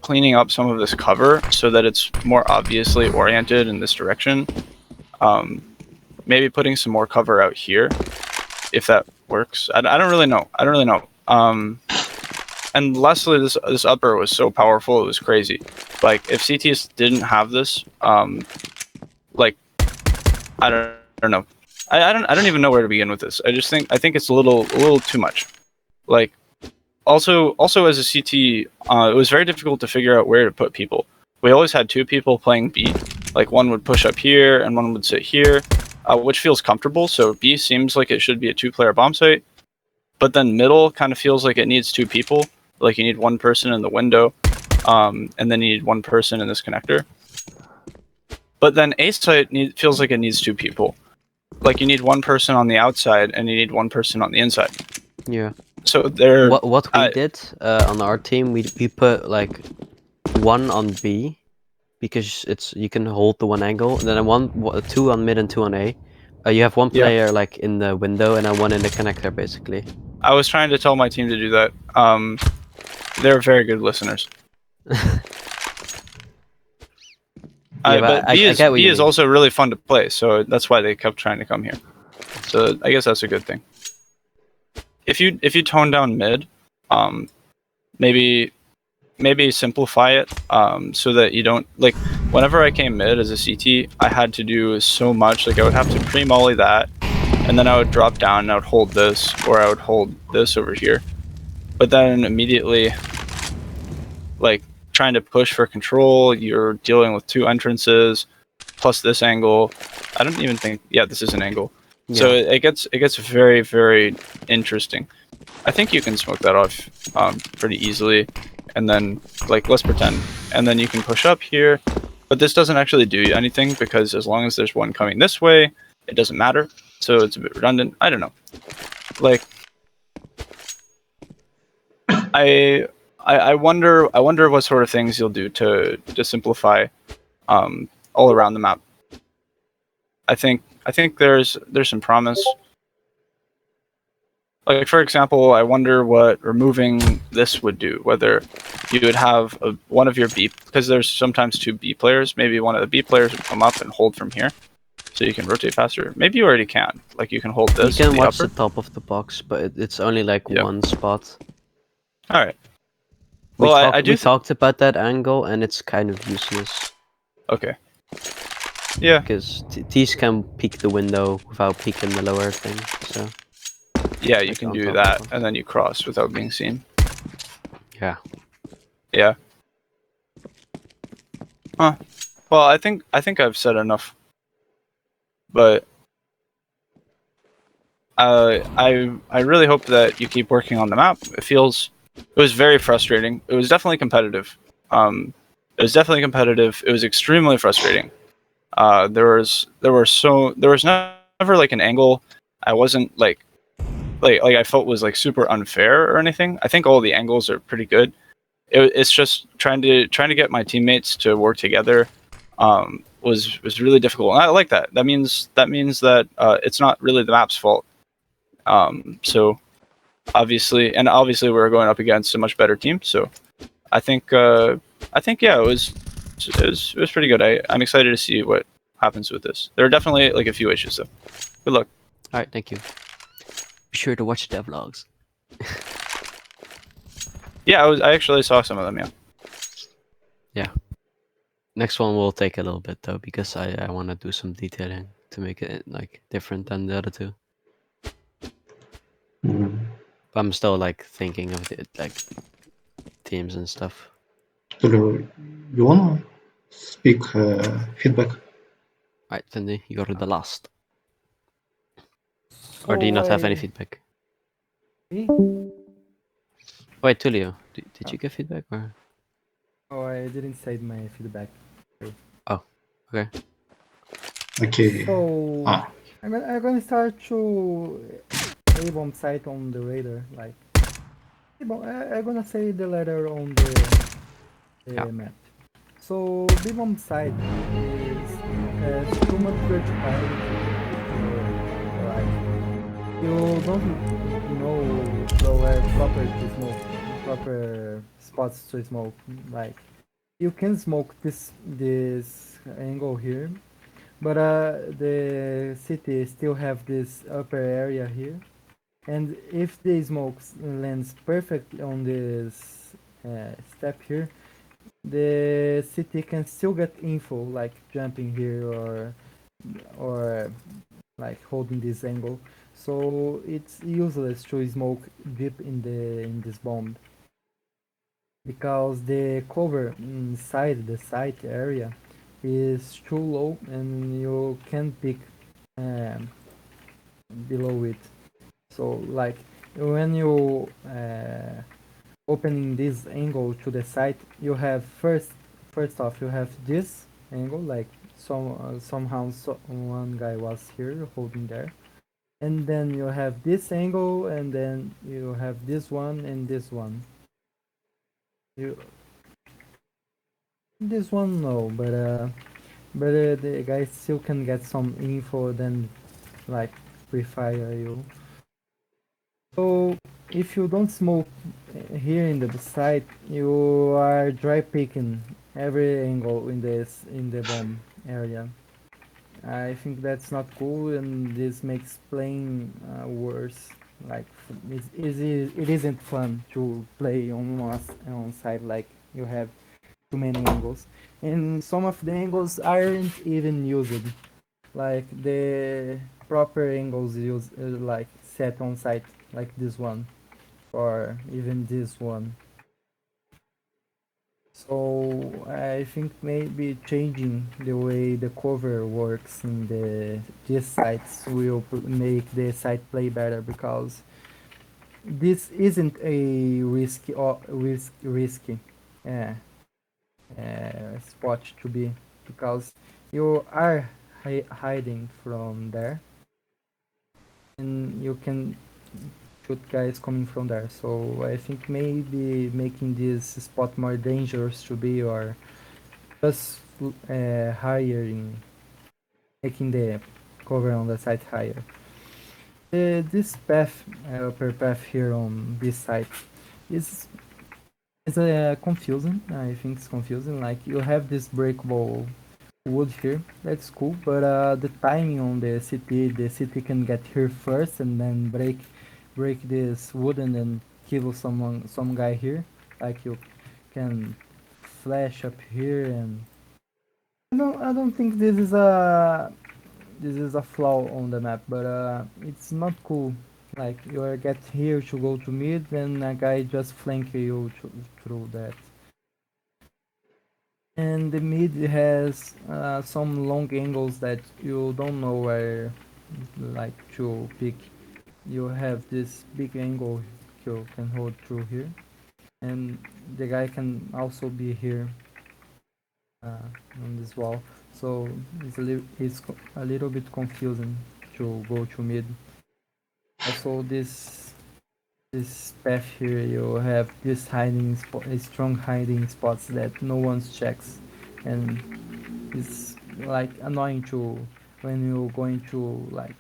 cleaning up some of this cover so that it's more obviously oriented in this direction. Maybe putting some more cover out here, if that works. I don't really know. And lastly, this upper was so powerful, it was crazy. Like if CTs didn't have this, like I don't know. I don't even know where to begin with this. I think it's a little too much. Like also as a CT, it was very difficult to figure out where to put people. We always had two people playing B. Like one would push up here and one would sit here, which feels comfortable. So B seems like it should be a 2-player bomb site, but then middle kind of feels like it needs 2 people. Like you need one person in the window, and then you need one person in this connector. But then A site feels like it needs 2 people. Like you need one person on the outside and you need one person on the inside. Yeah. So there. What we did on our team, we put like one on B, because you can hold the one angle, and then 2 on mid and 2 on A. You have one player like in the window and then one in the connector, basically. I was trying to tell my team to do that. They're very good listeners. But B is also really fun to play, so that's why they kept trying to come here. So I guess that's a good thing. If you tone down mid, maybe simplify it so that you don't like. Whenever I came mid as a CT, I had to do so much. Like I would have to pre-molly that, and then I would drop down and I would hold this, or I would hold this over here. But then immediately, like trying to push for control, you're dealing with 2 entrances, plus this angle. I don't even think, this is an angle. Yeah. So it gets very, very interesting. I think you can smoke that off pretty easily, and then like let's pretend, and then you can push up here. But this doesn't actually do anything because as long as there's one coming this way, it doesn't matter. So it's a bit redundant. I don't know. Like I wonder what sort of things you'll do to simplify all around the map. I think there's some promise. Like for example, I wonder what removing this would do. Whether you would have one of your B, because there's sometimes 2 B players. Maybe one of the B players would come up and hold from here, so you can rotate faster. Maybe you already can. Like you can hold this. You can watch upper. the top of the box, but it's only like one spot. All right. We talked about that angle, and it's kind of useless. Okay. Yeah, Because these can peek the window without peeking the lower thing. So yeah, you like can on do top that, of them. and then you cross without being seen. Yeah. Yeah. Huh. Well, I think I've said enough, but I really hope that you keep working on the map. It was very frustrating. It was definitely competitive. It was definitely competitive. It was extremely frustrating. There was never like an angle I wasn't like I felt was like super unfair or anything. I think all the angles are pretty good. It's just trying to get my teammates to work together was really difficult. And I like that. That means that it's not really the map's fault. So obviously we're going up against a much better team. So I think yeah, it was pretty good. I'm excited to see what happens with this. There are definitely like a few issues though. Good luck. All right. Thank you. Be sure to watch the vlogs. Yeah, I actually saw some of them. Yeah. Next one will take a little bit though because I want to do some detailing to make it like different than the other two. Mm. But I'm still like thinking of the like teams and stuff. Tulu, you wanna speak feedback? Right, Cindy, you're the last. So Or do you not have any I, feedback? me? Wait, Tulio, did you get feedback or? Oh, I didn't say my feedback. Oh, okay. Okay. So Ah, I'm gonna start to A-bomb site on the radar. Like A-bomb, I'm gonna say the letter on Yeah. the map. So B-bomb site is too much verticality. Like you don't know where proper spots to smoke. Like you can smoke this angle here, but the city still have this upper area here, and if the smoke lands perfect on this step here, the city can still get info like jumping here or like holding this angle. So it's useless to smoke deep in this bomb because the cover inside the site area is too low and you can pick um, below it. So like when you opening this angle to the site, you have first off you have this angle like somehow one guy was here holding there, and then you have this angle, and then you have this one and this one. You this one no, but the guy still can get some info then like pre-fire you. So if you don't smoke here in the site, you are dry picking every angle in the bomb area. I think that's not cool, and this makes playing worse. Like it isn't fun to play on site like you have too many angles, and some of the angles aren't even used. Like the proper angles used like set on site, like this one or even this one. So I think maybe changing the way the cover works in these sites will make the site play better because this isn't a risky uh, spot to be because you are hiding from there and you can shoot guys coming from there. So I think maybe making this spot more dangerous to be or just hiring, making the cover on the site higher. This path, per path here on this site, is confusing. I think it's confusing. Like you have this breakable wood here, that's cool. But the timing on the city can get here first and then break this wood and then kill some guy here. Like you can flash up here and I don't think this is a flaw on the map, but it's not cool. Like you get here to go to mid, then a guy just flank you through that. And the mid has some long angles that you don't know where like to pick. You have this big angle you can hold through here, and the guy can also be here on this wall. So it's a little bit confusing to go to mid. Also, this path here, you have this strong hiding spots that no one checks, and it's like annoying to when you're going to like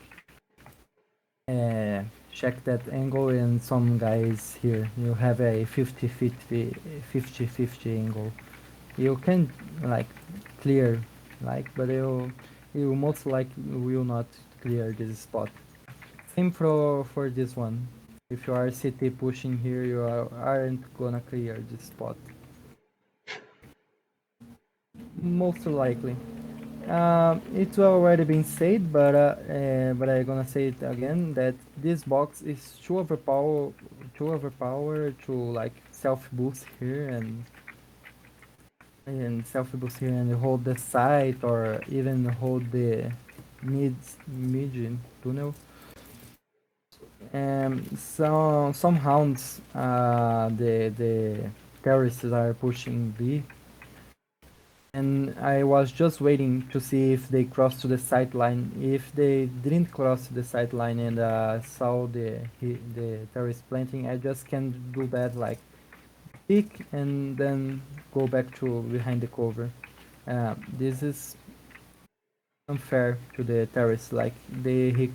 check that angle and some guys here you have a 50-50 angle. You can like clear but you most likely will not clear this spot. Same for this one. If you are CT pushing here, aren't gonna clear this spot. Most likely. It's already been said, but I'm gonna say it again that this box is too overpowered to like self boost here and self boost here and hold the site or even hold the mid tunnel. Some hounds, the terrorists are pushing B, and I was just waiting to see if they crossed to the sight line. If they didn't cross to the sight line and saw the terrorist planting, I just can do that like peek and then go back to behind the cover. This is unfair to the terrorists. Like he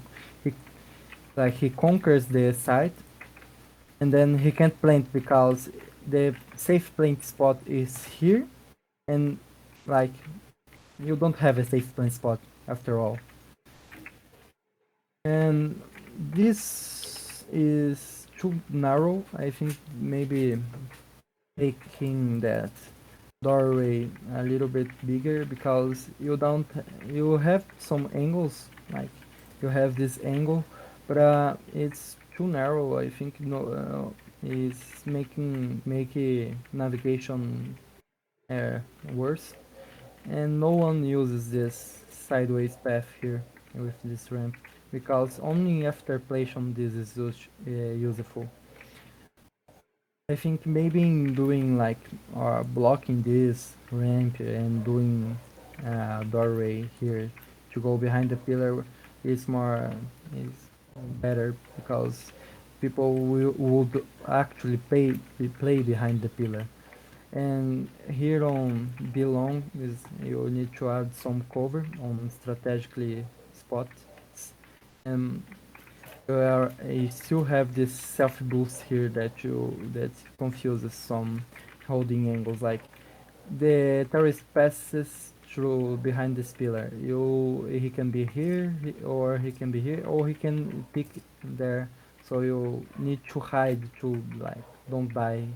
he conquers the site and then he can't plant because the safe plant spot is here, and like you don't have a safe plant spot after all. And this is too narrow. I think maybe making that doorway a little bit bigger because you have some angles like you have this angle, but it's too narrow. I think no it's making navigation worse, and no one uses this sideways path here with this ramp because only after plation this is useful. I think maybe in doing like blocking this ramp and doing doorway here to go behind the pillar is better because people would actually play behind the pillar. And here on belong is you need to add some cover on strategically spots. And you still have this self boost here that confuses some holding angles. Like the terrorist passes through behind this pillar. He can be here or he can be here or he can pick there. So you need to hide to like don't die.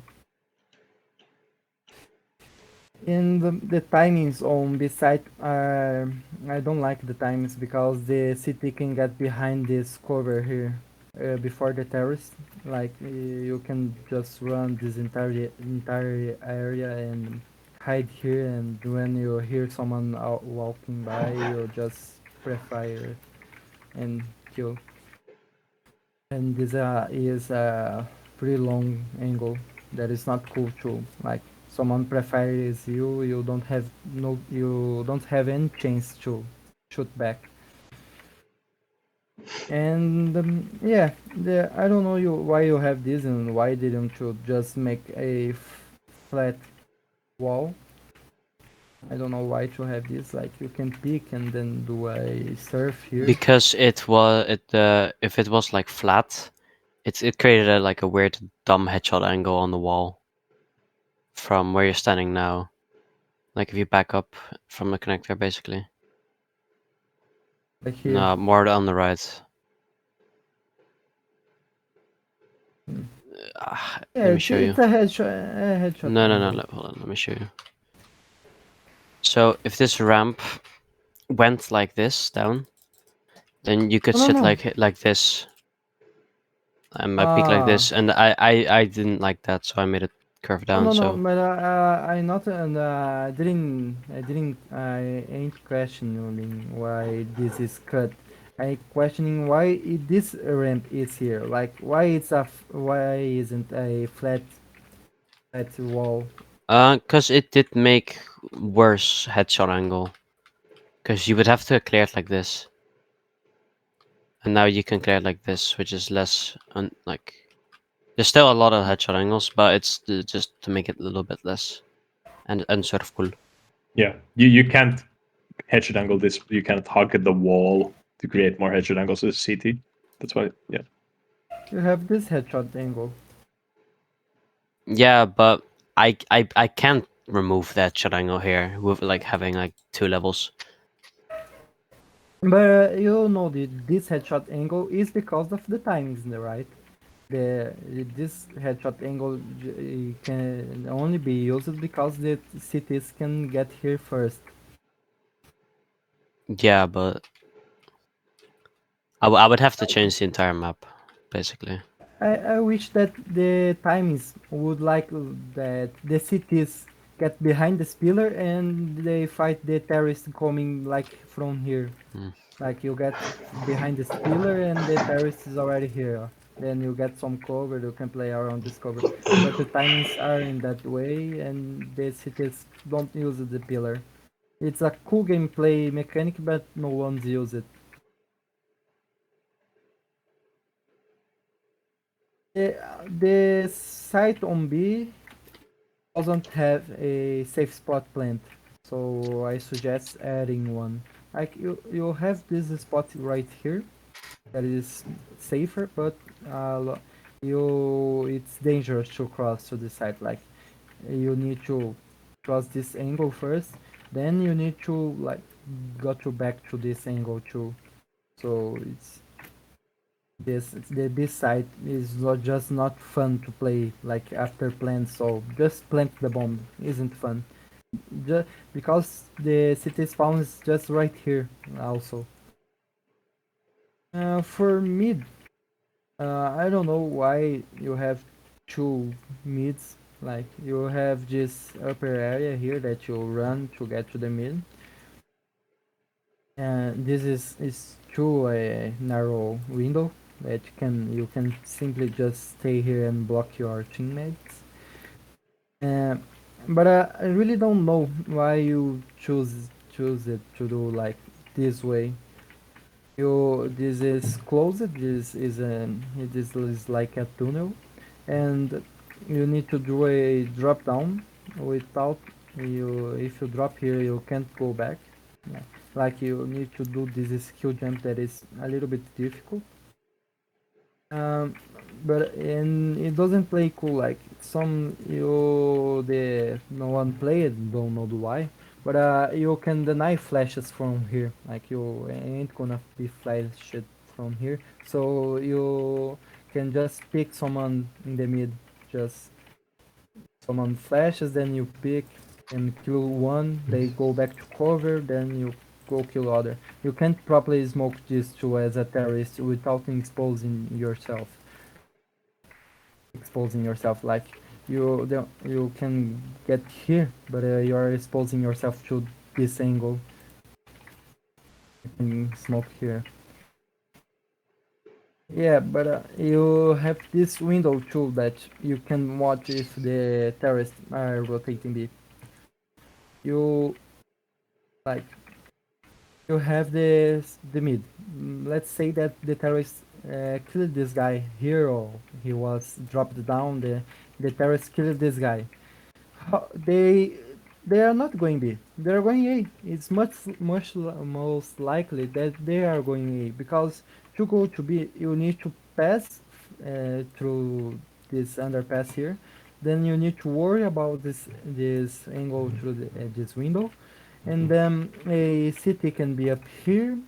And the timings on this site are I don't like the timings because the city can get behind this cover here before the terrorists. Like you can just run this entire area and hide here, and when you hear someone out walking by, you just pre-fire and kill. And this is a pretty long angle that is not cool too. Like someone prefires you you don't have any chance to shoot back. And yeah, I don't know why you have this and why didn't you just make a flat wall. I don't know why to have this. Like you can pick and then do a surf here. Because if it was like flat, it created like a weird dumb headshot angle on the wall from where you're standing now. Like if you back up from the connector, basically. Like here. No, more on the right. Yeah, Let me show you. it's a headshot. No, angle. hold on, let me show you. So if this ramp went like this down, then you could No, no, sit no. like this, and my peak like this, and I didn't like that, so I made it curve No, down. no, no. So But I not and I ain't questioning why this is cut. I questioning why this ramp is here. Like why why isn't a flat wall? cause it did make worse headshot angle, cause you would have to clear it like this, and now you can clear it like this, which is less like. There's still a lot of headshot angles, but it's just to make it a little bit less and sort of cool. Yeah, you can't headshot angle this. You can't hug at the wall to create more headshot angles as CT. That's why. Yeah. You have this headshot angle. Yeah, but I can't remove that shot angle here with like having like 2 levels. But you know this headshot angle is because of the timings, right? The this headshot angle can only be used because the cities can get here first. Yeah, but I would have to change the entire map, basically. I wish that the timings would like that the cities get behind the pillar and they fight the terrorists coming like from here. Hmm. Like you get behind this pillar and the terrorist is already here. Then you get some cover, you can play around this cover. But the timings are in that way and the cities don't use the pillar. It's a cool gameplay mechanic, but no one's use it. The site on B doesn't have a safe spot planned, so I suggest adding one. Like you have this spot right here that is safer, but it's dangerous to cross to the side. Like you need to cross this angle first, then you need to like go to back to this angle too. So it's this side is not just not fun to play like after plant. So just plant the bomb isn't fun. Just because the city spawn is just right here also. For mid, I don't know why you have two mids. Like you have this upper area here that you run to get to the mid, and this is through a narrow window that you can simply just stay here and block your teammates. Uh, but I really don't know why you choose it to do like this way. This is closed. This is like a tunnel, and you need to do a drop down. Without you, if you drop here, you can't go back. Yeah. Like you need to do this skill jump that is a little bit difficult. Um, but and it doesn't play cool like some you the no one play it, don't know why. But you can deny flashes from here. Like you ain't gonna be flashed from here. So you can just pick someone in the mid. Just someone flashes, then you pick and kill one. They go back to cover, then you go kill other. You can't properly smoke these two as a terrorist without exposing yourself. Like you can get here, but you are exposing yourself to this angle. You can smoke here. Yeah, but you have this window too that you can watch if the terrorists are rotating B. You like you have the mid. Let's say that the terrorists killed this guy here, or he was dropped down. The terrorists killed this guy. How, they are not going B. They are going A. It's most likely that they are going A because to go to B you need to pass through this underpass here. Then you need to worry about this angle through this window, and then a city can be up here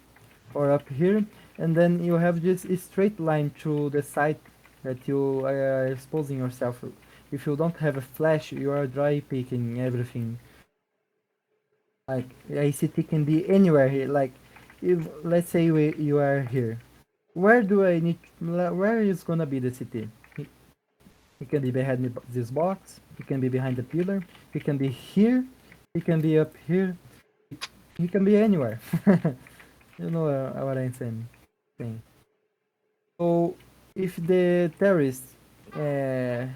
or up here, and then you have this straight line to the side that you are exposing yourself. If you don't have a flash, you are dry picking everything. Like ICT can be anywhere here. Like, if let's say you are here, where do I need? Where is gonna be the CT? It can be behind this box. It can be behind the pillar. It can be here. It can be up here. It can be anywhere. You know what I'm saying? So if the terrorists uh,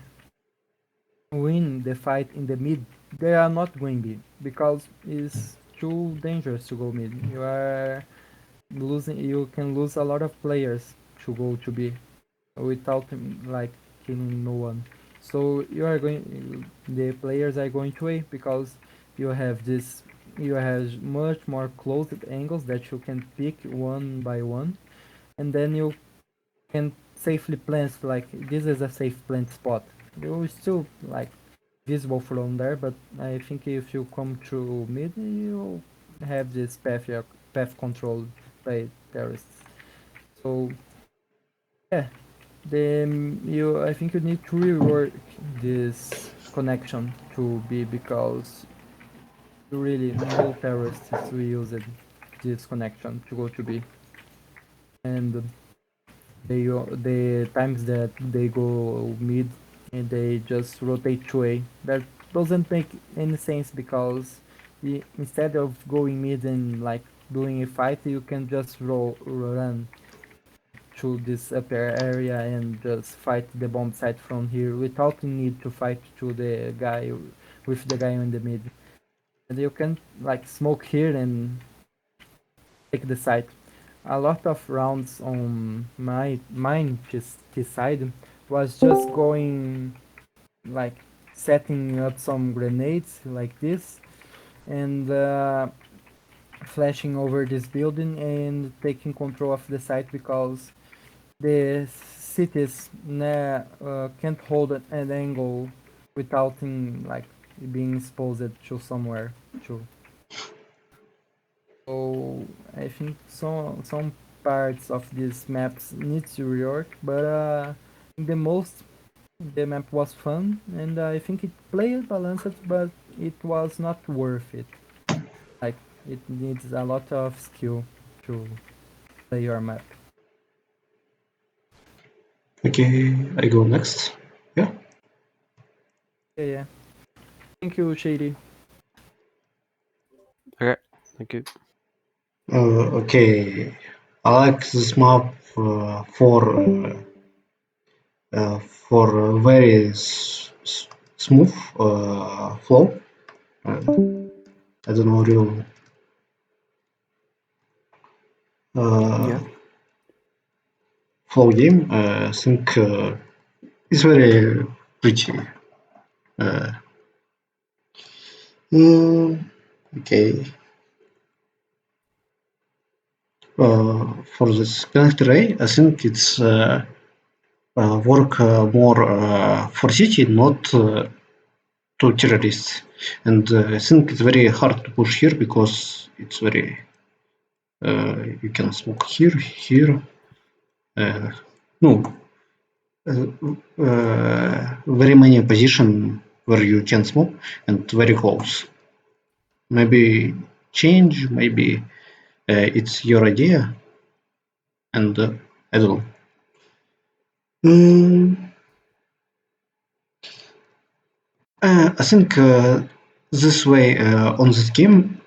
win the fight in the mid, they are not going B because it's too dangerous to go mid. You are losing. You can lose a lot of players to go to B without like killing no one. So you are going. The players are going to A because you have this. You have much more closed angles that you can pick one by one, and then you can safely plant. Like this is a safe plant spot. You still like visible from there, but I think if you come through mid, you have this path controlled by terrorists. So yeah, then I think you need to rework this connection to B because really no terrorists will use this connection to go to B, and the times that they go mid and they just rotate to A. That doesn't make any sense because instead of going mid and like doing a fight, you can just run to this upper area and just fight the bomb site from here without the need to fight to the guy with the guy in the mid. And you can like smoke here and take the site. A lot of rounds on mine this side was just going like setting up some grenades like this and flashing over this building and taking control of the site because the cities can't hold an angle without like being exposed to somewhere to. So I think some parts of these maps need to rework, but the most the map was fun and I think it played balanced, but it was not worth it. Like it needs a lot of skill to play your map. Okay, I go next. Yeah. Yeah. Thank you, Shady. Okay, thank you. Okay, I like this map for a very smooth flow. I don't know real Yeah. flow game. I think it's very pretty. Uh, okay. For this connector array, I think it's work more for city, not to terrorists. And I think it's very hard to push here because it's very you can smoke here. No, very many position where you can smoke and very close. Maybe change, maybe it's your idea, and I don't know. I think this way on this game,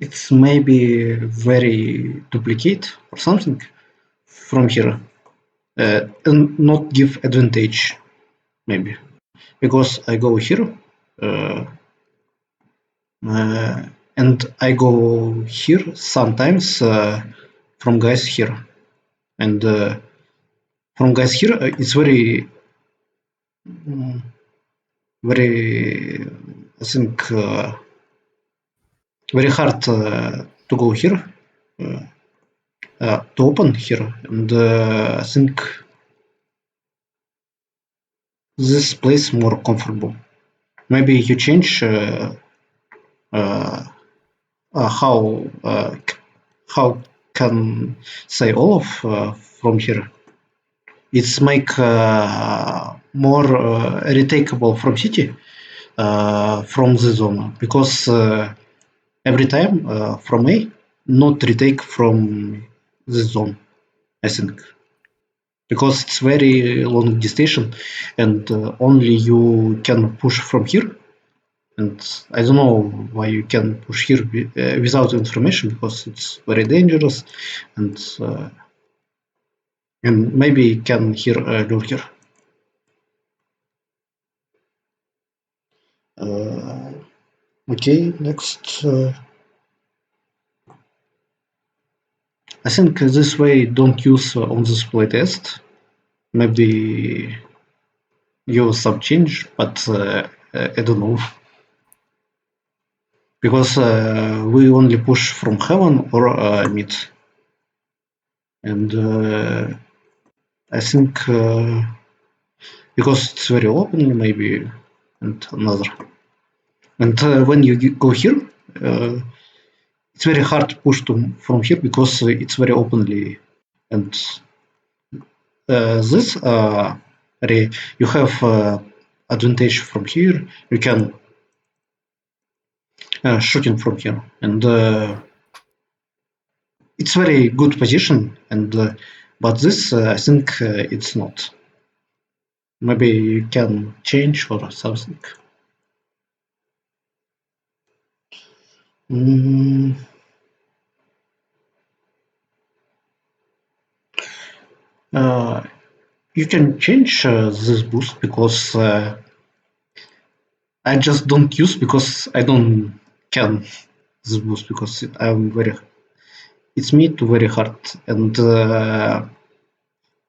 it's maybe very duplicate or something from here, and not give advantage maybe because I go here and I go here sometimes from guys here, and from guys here it's very very I think very hard to go here to open here, and I think this place more comfortable. Maybe you change how can say Olaf from here. It's make more retakeable from city from the zone because every time from A, not retake from this zone, I think. Because it's very long distance and only you can push from here. And I don't know why you can push here without information, because it's very dangerous, and maybe you can hear lurker. Okay, next. I think this way don't use on this playtest. Maybe use some change, but I don't know. Because we only push from heaven or mid. And I think because it's very open, maybe, and another. And when you go here, it's very hard to push from here because it's very openly. And this you have advantage from here. You can shooting from here, and it's very good position. And but this I think it's not. Maybe you can change or something. Mm. You can change this boost because I just don't use because I don't can this boost because I'm very it's me too very hard. And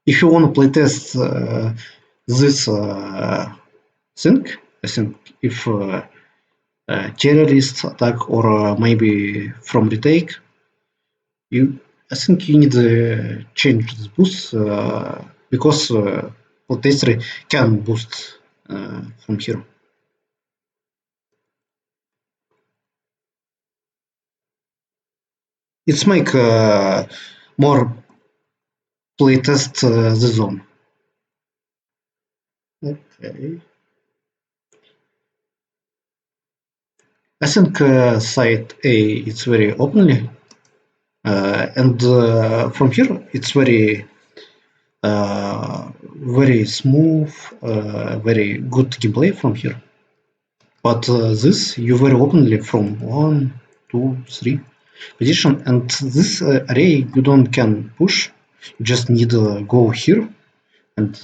if you want to play test this thing, I think if terrorist attack or maybe from retake, I think you need to change this boost because playtester can boost from here. It's make more playtest the zone. Okay. I think site A it's very openly, and from here it's very smooth, very good gameplay from here. But this you very openly from 1, 2, 3 position, and this array you don't can push. You just need to go here and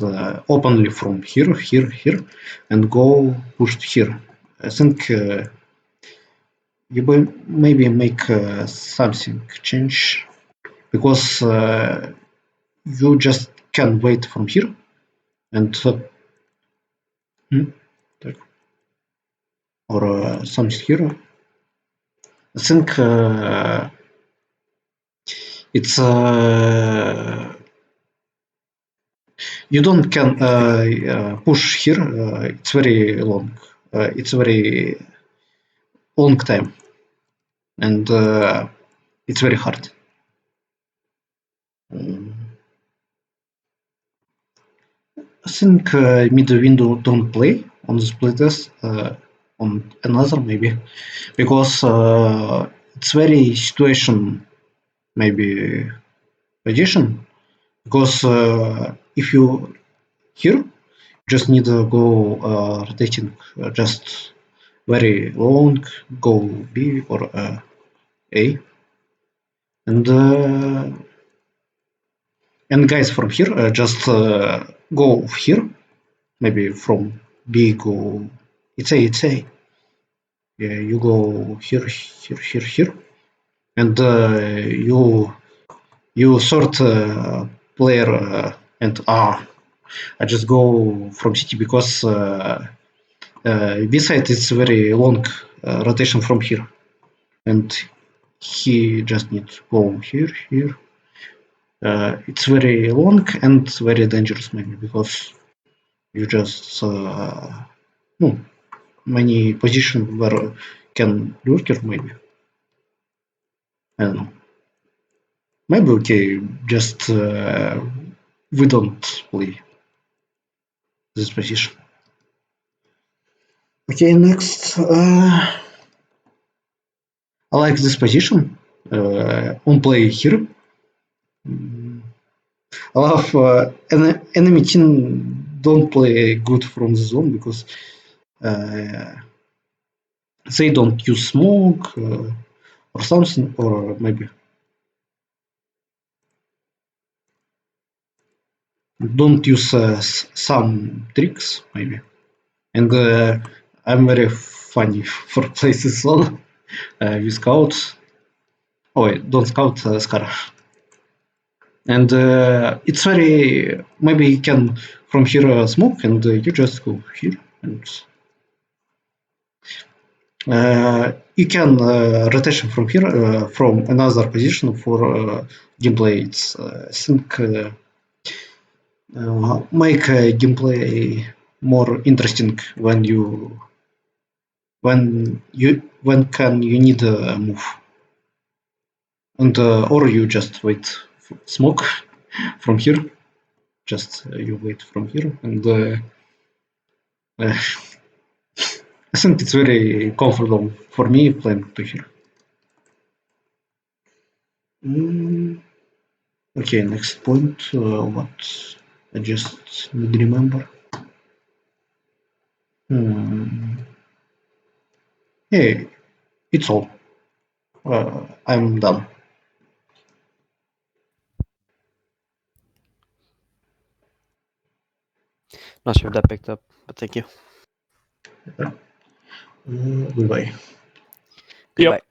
openly from here, here, here, and go pushed here. I think you maybe make something change because you just can wait from here and or something here. I think it's you don't can push here. It's very long. It's very long time, and it's very hard. I think middle window don't play on this playtest on another maybe because it's very situation maybe position because if you here just need to go rotating just very long go B or A and guys from here just go here maybe from B go it's A yeah you go here here here here and you sort player and I just go from city because B side is very long rotation from here and he just needs to go here here it's very long and very dangerous maybe because you just no many position where can lurker maybe I don't know maybe okay just we don't play this position. Okay, next. I like this position on play here. I love enemy team don't play good from the zone because they don't use smoke or something, or maybe don't use some tricks maybe. And I'm very funny for places zone with scouts. Oh wait, don't scout Scar. And it's very maybe you can from here smoke and you just go here and you can rotation from here from another position for gameplay. It's I think make gameplay more interesting when you need a move and or you just wait for smoke from here. Just you wait from here and uh, I think it's very comfortable for me playing to here. Okay, next point. What I just need to remember. Hey, it's all. I'm done. Not sure if that picked up, but thank you. Goodbye. Goodbye.